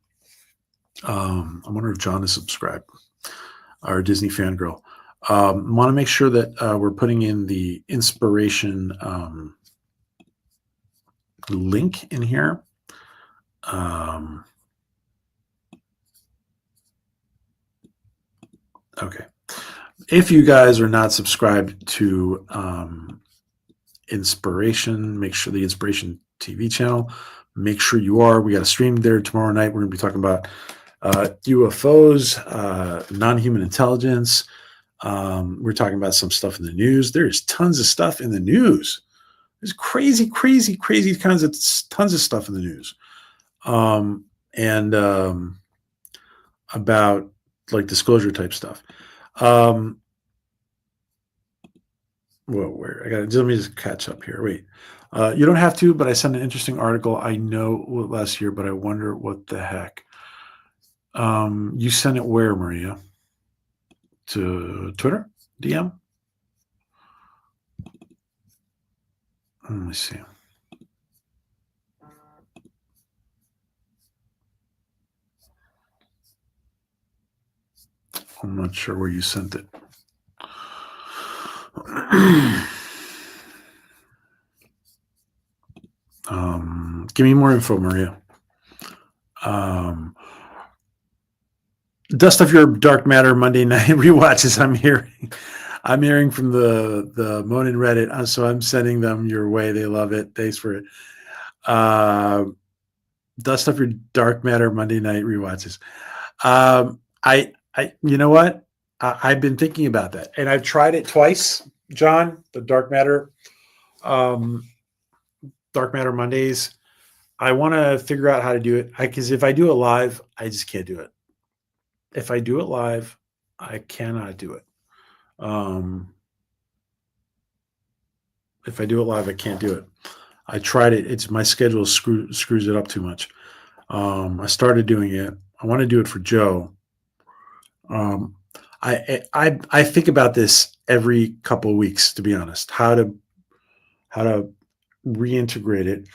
I wonder if John is subscribed. Our Disney fangirl. I want to make sure that we're putting in the inspiration link in here. Okay. If you guys are not subscribed to Inspiration, make sure the Inspiration TV channel, make sure you are. We got a stream there tomorrow night. We're going to be talking about UFOs, non-human intelligence. We're talking about some stuff in the news. There's tons of stuff in the news. There's crazy tons of stuff in the news. And about like disclosure type stuff. Where let me just catch up here. Wait, you don't have to, but I sent an interesting article. I know last year, but I wonder what the heck. You sent it where, Maria? To Twitter? DM? Let me see. I'm not sure where you sent it. Give me more info, Maria. Dust off your dark matter Monday night rewatches. I'm hearing from the Moan and Reddit, so I'm sending them your way. They love it. Thanks for it. Dust off your dark matter Monday night rewatches. I you know what? I've been thinking about that, and I've tried it twice, John. The dark matter Mondays. I want to figure out how to do it, because if I do it live, I just can't do it. If I do it live, I cannot do it. If I do it live, I can't do it. I tried it. It's my schedule screws it up too much. I started doing it. I want to do it for Joe. I think about this every couple of weeks, to be honest, how to reintegrate it.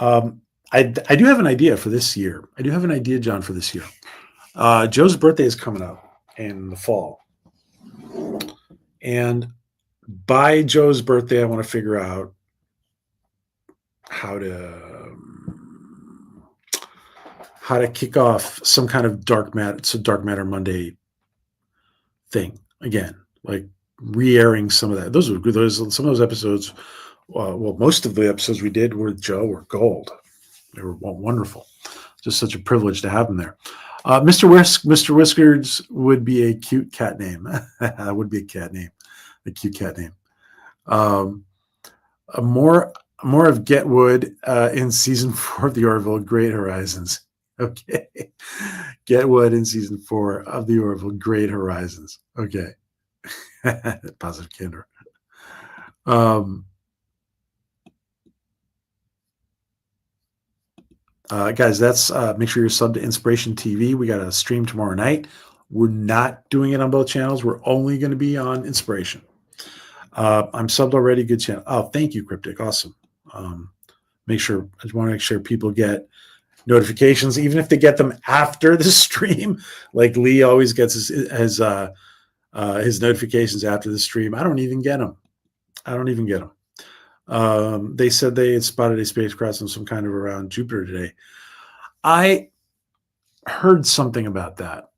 I do have an idea for this year. I do have an idea, John, for this year. Joe's birthday is coming up in the fall. And by Joe's birthday, I want to figure out how to kick off some kind of dark matter Monday thing again, like re-airing some of that. Some of those episodes. Well, most of the episodes we did with Joe were gold. They were wonderful. Just such a privilege to have them there. Mr. Whiskers would be a cute cat name. That would be a cute cat name. More of Getwood in season 4 of the Orville, Great Horizons. Okay. Getwood in season 4 of the Orville, Great Horizons. Okay. Positive candor. Guys, that's make sure you're subbed to Inspiration TV. We got a stream tomorrow night. We're not doing it on both channels. We're only going to be on Inspiration. I'm subbed already. Good channel. Oh, thank you, Cryptic. Awesome. I just want to make sure people get notifications, even if they get them after the stream. Like Lee always gets his notifications after the stream. I don't even get them. They said they had spotted a spacecraft on some kind of around Jupiter today. I heard something about that.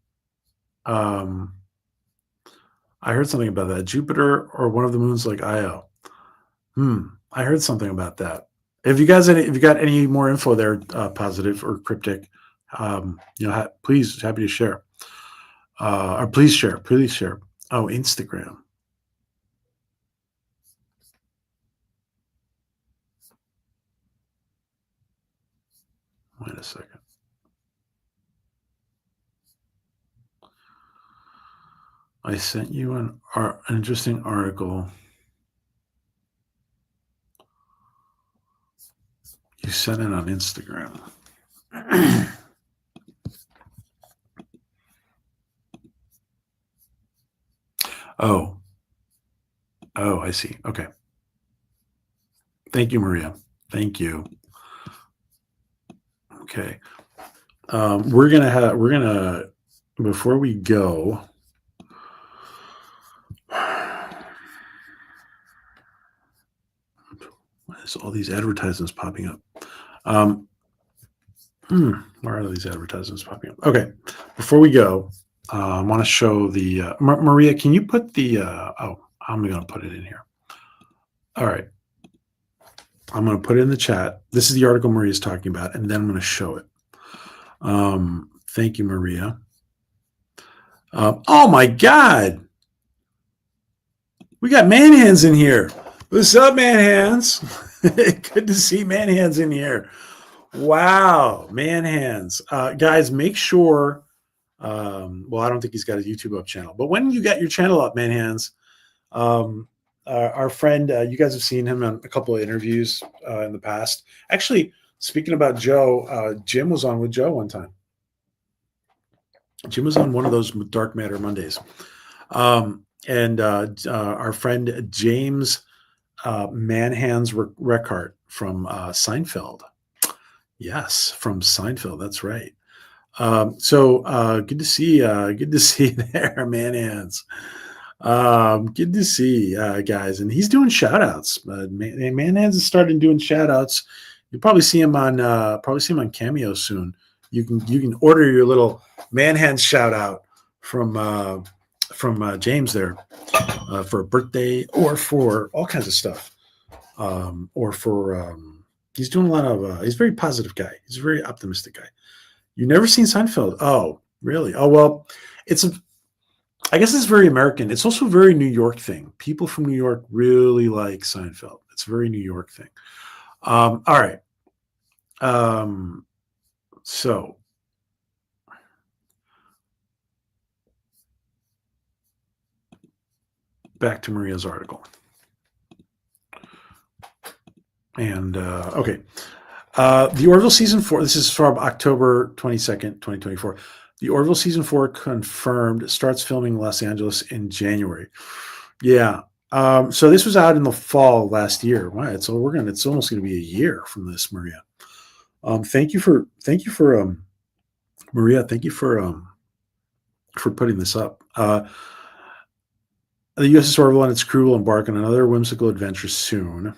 Jupiter or one of the moons like Io. I heard something about that. If you got any more info there, positive or cryptic, please, happy to share. Or please share. Oh, Instagram. Wait a second. I sent you an interesting article. You sent it on Instagram. Oh, I see. Okay. Thank you, Maria. Thank you. Okay. We're gonna before we go. There's all these advertisements popping up. Where are these advertisements popping up? Okay. Before we go, I want to show the Maria. Can you put the? I'm going to put it in here. All right. I'm going to put it in the chat. This is the article Maria's talking about, and then I'm going to show it. Thank you, Maria. Oh my God. We got Man Hands in here. What's up, Man Hands? Good to see Man Hands in here. Wow, Man Hands. Guys, make sure, well, I don't think he's got a YouTube up channel, but when you got your channel up, Man Hands, our friend, you guys have seen him on a couple of interviews in the past. Actually, speaking about Joe, Jim was on with Joe one time. Jim was on one of those Dark Matter Mondays. And our friend James Manhands Reckart from Seinfeld. Yes, from Seinfeld. That's right. So good to see you there, Manhands. Good to see guys, and he's doing shout outs. Manhands is starting doing shout outs. You'll probably see him on Cameo soon. You can order your little Manhands shout out from James there for a birthday or for all kinds of stuff, or for he's doing a lot of he's a very positive guy. He's a very optimistic guy. You never seen Seinfeld? Oh, really? Oh, well, I guess it's very American. It's also a very New York thing. People from New York really like Seinfeld. It's a very New York thing. All right. So back to Maria's article. And okay. The Orville season 4, this is from October 22nd, 2024. The Orville season 4 confirmed starts filming in Los Angeles in January. Yeah. So this was out in the fall last year. Wow, it's almost going to be a year from this, Maria. Thank you for Maria. Thank you for putting this up. The USS Orville and its crew will embark on another whimsical adventure soon.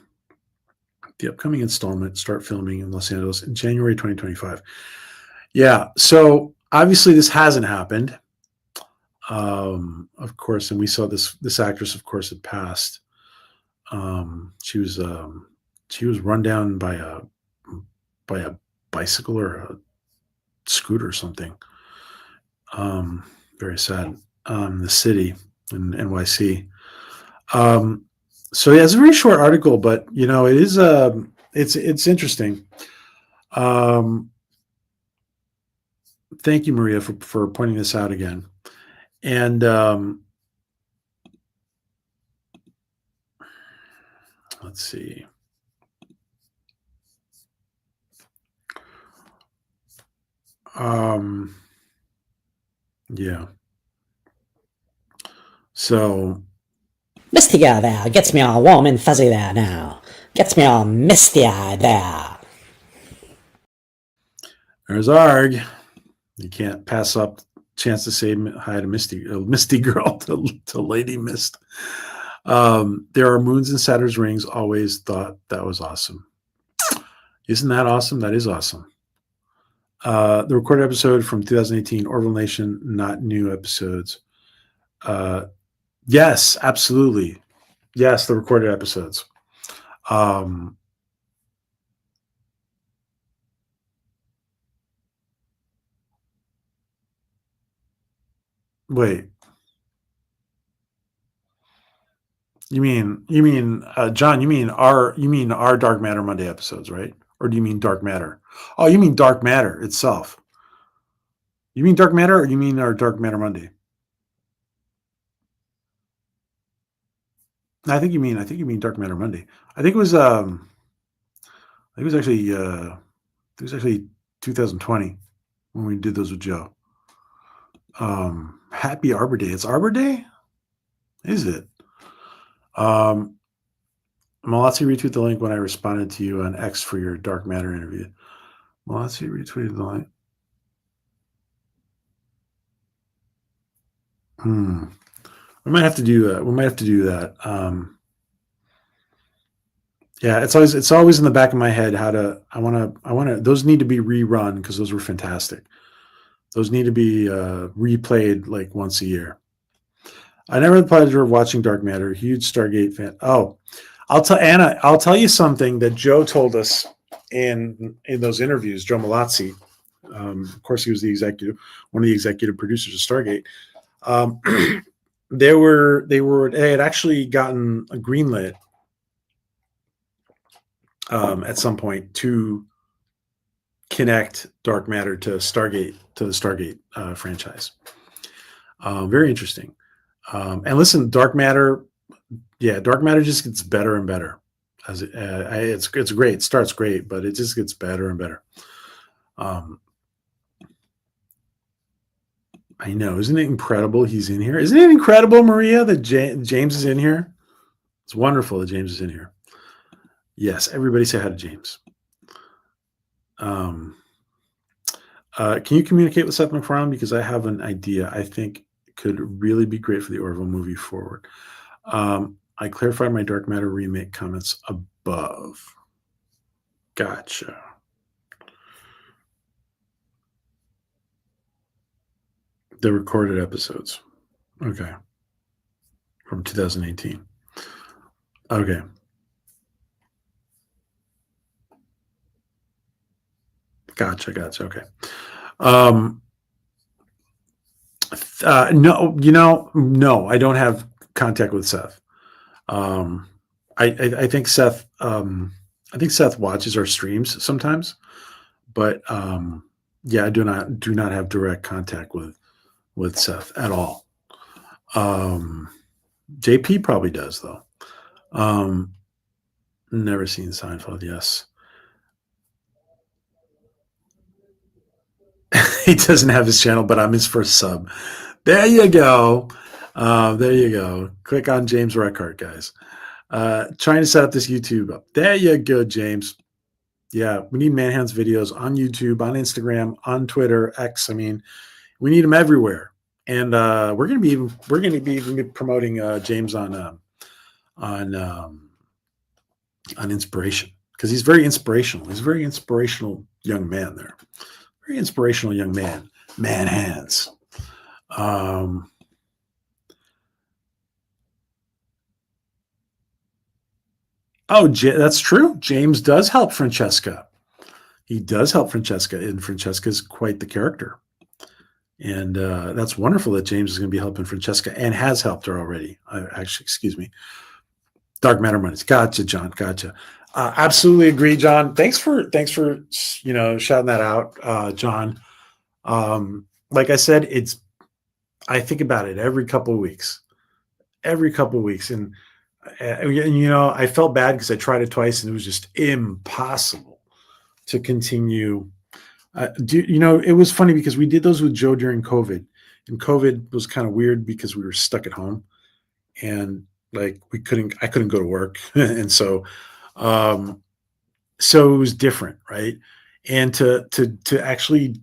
The upcoming installment start filming in Los Angeles in January 2025. Yeah, so obviously this hasn't happened, of course, and we saw this actress, of course, had passed. She was run down by a bicycle or a scooter or something. Very sad. The city in NYC. So yeah, it's a very short article, but it is it's interesting. Thank you, Maria, for pointing this out again. And let's see. Yeah. So Misty guy there gets me all warm and fuzzy there now. Gets me all misty-eyed there. There's Arg. You can't pass up chance to say hi to Misty girl to Lady Mist. There are moons and Saturn's rings. Always thought that was awesome. Isn't that awesome? That is awesome. The recorded episode from 2018, Orville Nation, not new episodes. Yes, absolutely. Yes, the recorded episodes. Wait. You mean John, you mean our Dark Matter Monday episodes, right? Or do you mean Dark Matter? Oh, you mean Dark Matter itself. You mean Dark Matter or you mean our Dark Matter Monday? I think you mean Dark Matter Monday. I think it was actually 2020 when we did those with Joe. Happy Arbor Day. It's Arbor Day? Is it? Malazzi retweeted the link when I responded to you on X for your Dark Matter interview. Malazzi retweeted the link. We might have to do that. Yeah, it's always in the back of my head I want to those need to be rerun because those were fantastic. Those need to be replayed like once a year. I never had the pleasure of watching Dark Matter. Huge Stargate fan. Oh, I'll tell you something that Joe told us in those interviews. Joe Malazzi, of course, he was one of the executive producers of Stargate. They had actually gotten a greenlit at some point to connect Dark Matter to the Stargate franchise. Very interesting. And listen, Dark Matter just gets better and better. It's great. It starts great, but it just gets better and better. I know. Isn't it incredible he's in here? Isn't it incredible, Maria, that James is in here? It's wonderful that James is in here. Yes, everybody say hi to James. Can you communicate with Seth MacFarlane? Because I have an idea I think could really be great for the Orville movie forward. I clarified my Dark Matter remake comments above. Gotcha. The recorded episodes. Okay. From 2018. Okay. Gotcha. Okay. No, I don't have contact with Seth. I think Seth watches our streams sometimes, but yeah, I do not have direct contact with Seth at all. JP probably does though. Never seen Seinfeld. Yes. He doesn't have his channel, but I'm his first sub. There you go. There you go. Click on James Reichardt, guys. Trying to set up this YouTube up. There you go, James. Yeah, we need Manhand's videos on YouTube, on Instagram, on Twitter, X. I mean, we need them everywhere. And we're gonna be promoting James on Inspiration because he's very inspirational. He's a very inspirational young man there. Very inspirational young man. Man hands. That's true. James does help Francesca. He does help Francesca, and Francesca's quite the character. And that's wonderful that James is going to be helping Francesca and has helped her already. Excuse me. Dark Matter Mondays. Gotcha, John. Gotcha. Absolutely agree, John. Thanks for shouting that out, John. Like I said, I think about it every couple of weeks, and I felt bad because I tried it twice and it was just impossible to continue. It was funny because we did those with Joe during COVID, and COVID was kind of weird because we were stuck at home and I couldn't go to work. And so it was different. Right. and to actually.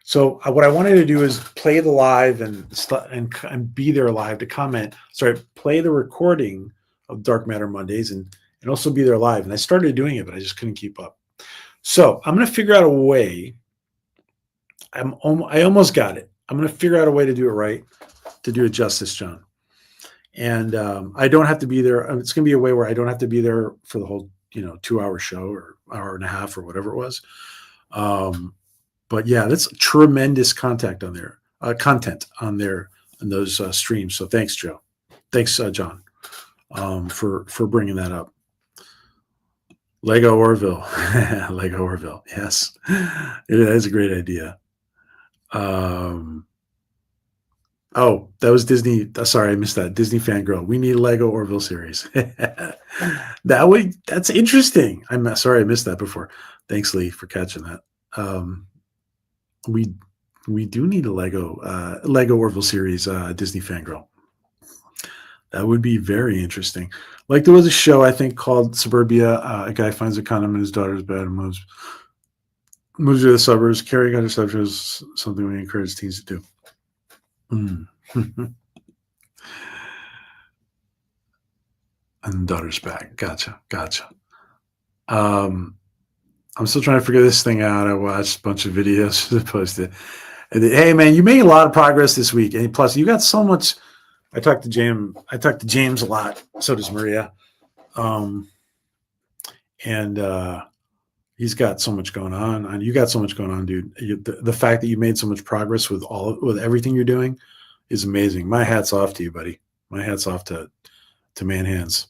So what I wanted to do is play the live and be there live to comment. Sorry, play the recording of Dark Matter Mondays and also be there live. And I started doing it, but I just couldn't keep up. So I'm going to figure out a way. I almost got it. I'm going to figure out a way to do it right, to do it justice, John. And I don't have to be there. It's going to be a way where I don't have to be there for the whole 2-hour show or hour and a half or whatever it was. But yeah, that's tremendous content on there in those streams. So thanks, Joe. Thanks, John, for bringing that up. Lego Orville, Lego Orville. Yes, it is a great idea. Oh, that was Disney. Sorry, I missed that. Disney Fangirl. We need Lego Orville series. That's interesting. I'm sorry I missed that before. Thanks, Lee, for catching that. We do need a Lego Orville series, Disney Fangirl. That would be very interesting. Like there was a show I think called Suburbia. A guy finds a condom in his daughter's bed and moves to the suburbs. Carrying other subjects is something we encourage teens to do. And daughter's back. Gotcha. I'm still trying to figure this thing out. I watched a bunch of videos as opposed to. Hey man, you made a lot of progress this week, and plus you got so much. I talked to James a lot. So does Maria, and he's got so much going on. And you got so much going on, dude. The fact that you made so much progress with everything you're doing is amazing. My hat's off to you, buddy. My hat's off to Man Hands.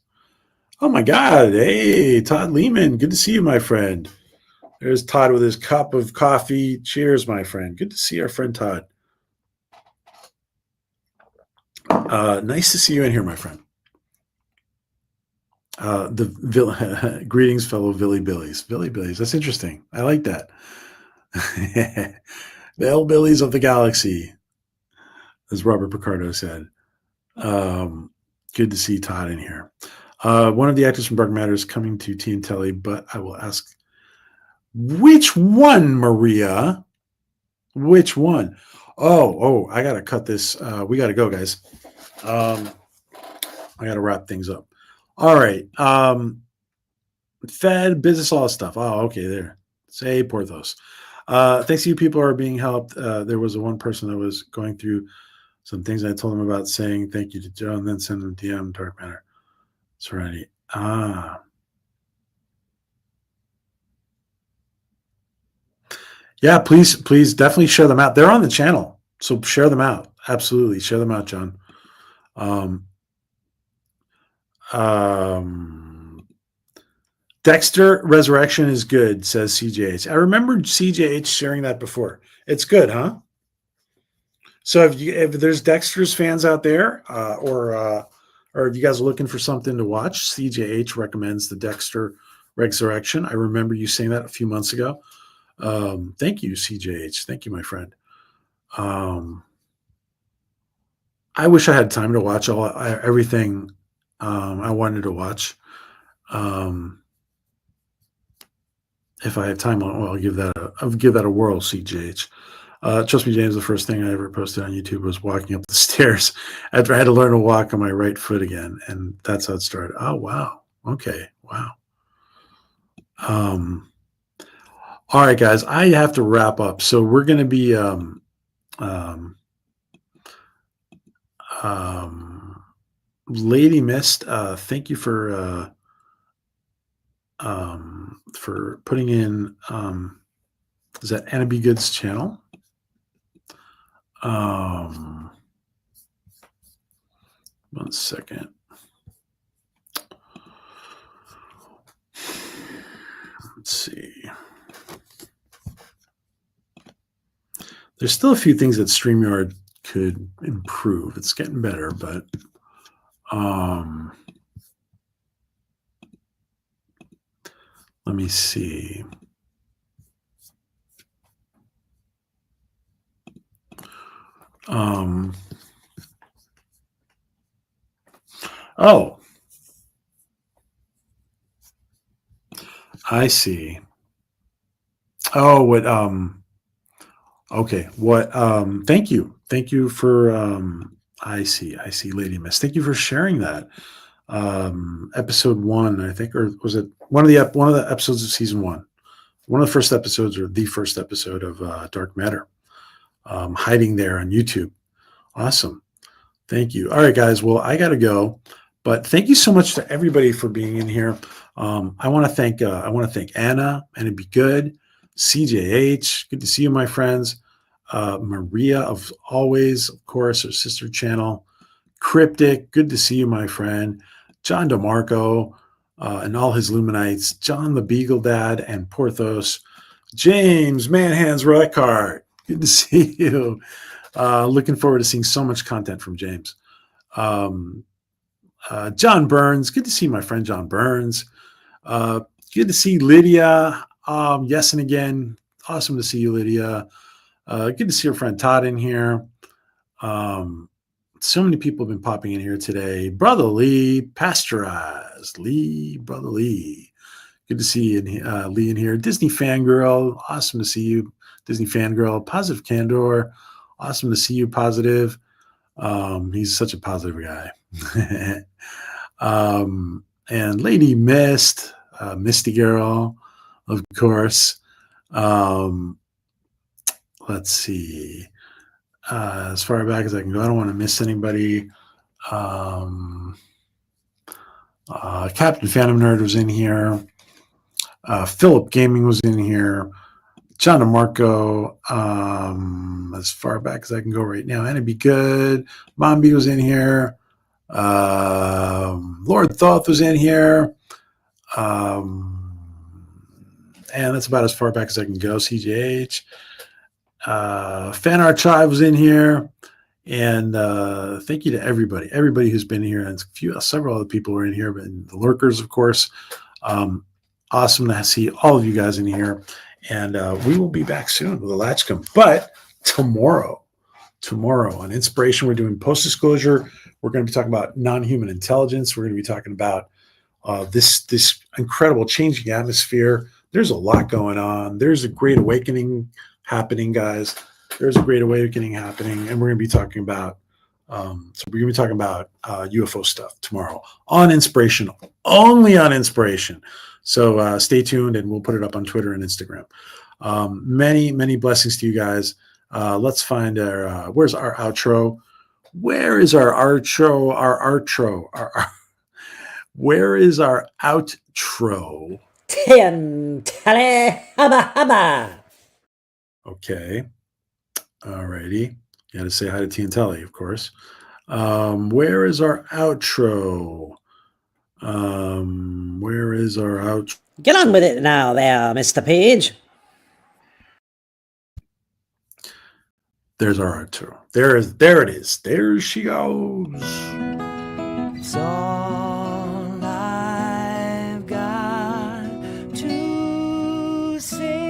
Oh my God! Hey, Todd Lehman, good to see you, my friend. There's Todd with his cup of coffee. Cheers, my friend. Good to see our friend Todd. Nice to see you in here, my friend. Greetings, fellow Billy Billies. Billy Billies. That's interesting. I like that. The L-Billies of the galaxy, as Robert Picardo said. Good to see Todd in here. One of the actors from Dark Matter is coming to Tea and Telly, but I will ask, which one, Maria? Which one? Oh, I got to cut this. We got to go, guys. I got to wrap things up. All right. Fed, business, all that stuff. Oh, okay, there. Say Porthos. Thanks to you people are being helped. There was one person that was going through some things I told him about saying thank you to Joe and then send him DM Dark Matter. Serenity. Yeah, please definitely share them out. They're on the channel, so share them out. Absolutely, share them out, John. Dexter Resurrection is good, says CJH. I remember CJH sharing that before. It's good, huh? So if there's Dexter's fans out there, or if you guys are looking for something to watch, CJH recommends the Dexter Resurrection. I remember you saying that a few months ago. Thank you, CJH. Thank you, my friend. I wish I had time to watch everything I wanted to watch. If I had time, I'll give that a whirl, CJH. Trust me, James, the first thing I ever posted on YouTube was walking up the stairs after I had to learn to walk on my right foot again. And that's how it started. Oh, wow. Okay. Wow. All right, guys, I have to wrap up. So we're going to be Lady Mist. Thank you for putting in, is that Anna B. Good's channel? One second. Let's see. There's still a few things that StreamYard could improve. It's getting better, but let me see. Oh, I see. Oh, what okay. What thank you. Thank you for I see, Lady Miss. Thank you for sharing that. Episode 1, I think, or was it one of the episodes of season 1? One of the first episodes, or the first episode of Dark Matter. Hiding there on YouTube. Awesome. Thank you. All right, guys. Well, I gotta go. But thank you so much to everybody for being in here. I want to thank Anna, and it'd be good. CJH, good to see you, my friends. Maria, of always, of course, her sister channel. Cryptic, good to see you, my friend. John DeMarco and all his Luminites. John the Beagle Dad and Porthos. James Manhands Reichardt, good to see you. Looking forward to seeing so much content from James. John Burns, good to see my friend John Burns. Good to see Lydia. Yes, and again, awesome to see you, Lydia. Good to see your friend Todd in here. So many people have been popping in here today. Brother Lee, Pasteurized. Brother Lee. Good to see Lee in here. Disney Fangirl, awesome to see you. Disney Fangirl. Positive Candor, awesome to see you, Positive. He's such a positive guy. And Lady Mist, Misty Girl, of course. Let's see. As far back as I can go, I don't want to miss anybody. Captain Phantom Nerd was in here. Philip Gaming was in here. John DeMarco, as far back as I can go right now. And it'd be good. Mombi was in here. Lord Thoth was in here. And that's about as far back as I can go. CJH. Fan Archive was in here. And thank you to everybody who's been here. And several other people are in here, but the lurkers, of course. Awesome to see all of you guys in here. And we will be back soon with a LATCHKUUM. But tomorrow on Inspiration, we're doing post-disclosure. We're going to be talking about non-human intelligence. We're going to be talking about this incredible changing atmosphere. There's a lot going on. There's a great awakening happening, guys. There's a great awakening happening. And we're going to be talking about UFO stuff tomorrow on Inspiration, only on Inspiration. So stay tuned, and we'll put it up on Twitter and Instagram. Many blessings to you guys. Let's find where's our outro? Where is our outro? Where is our outro? Tian tale haba haba. Okay. All righty. You got to say hi to Tiantelli, of course. Where is our outro? Where is our outro? Get on with it now there, Mr. Page. There's our outro. There it is. There she goes. It's all I've got to say.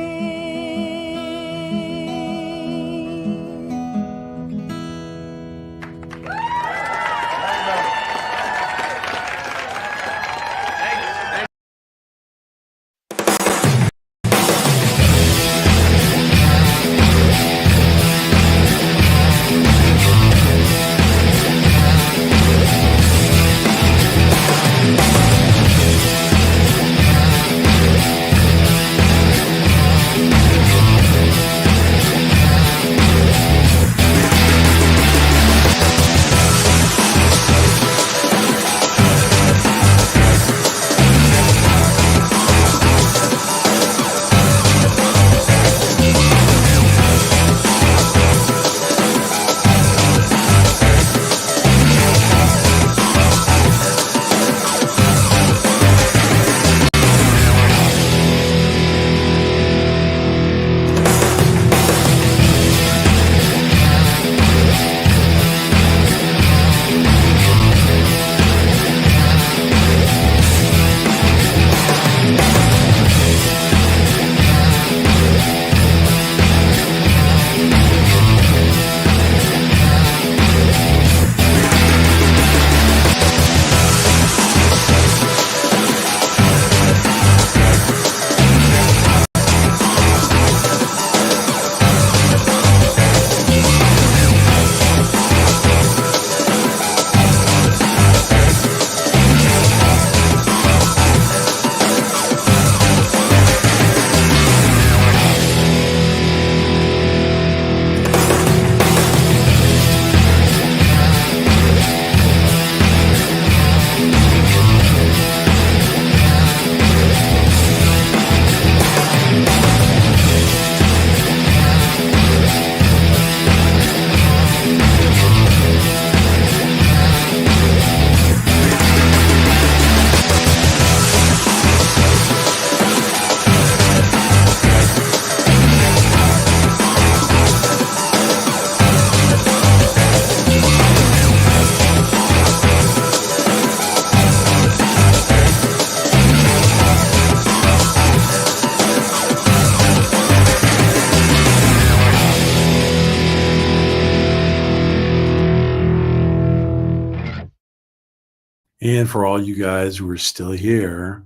And for all you guys who are still here,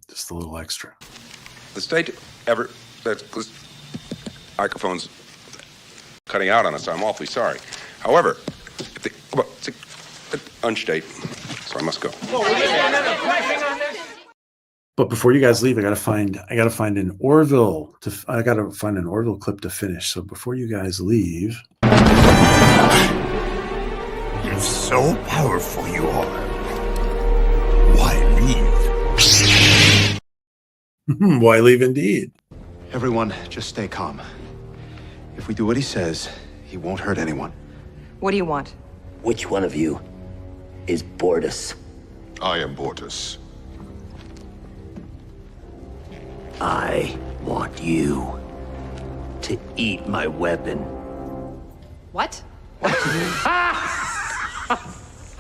just a little extra. The state ever that microphone's cutting out on us. I'm awfully sorry. However, if the it's an unstate, so I must go. But before you guys leave, I gotta find an Orville clip to finish. So before you guys leave, You're so powerful you are. Why leave? why leave indeed? Everyone, just stay calm. If we do what he says, he won't hurt anyone. What do you want? Which one of you is Bortus? I am Bortus. I want you to eat my weapon. What?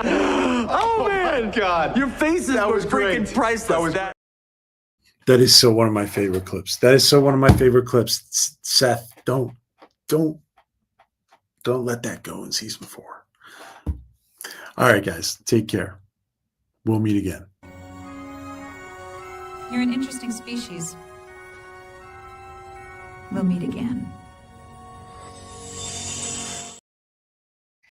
Oh man, God! Your faces were freaking priceless. That is so one of my favorite clips. Seth, don't let that go in season 4. All right, guys, take care. We'll meet again. You're an interesting species. We'll meet again.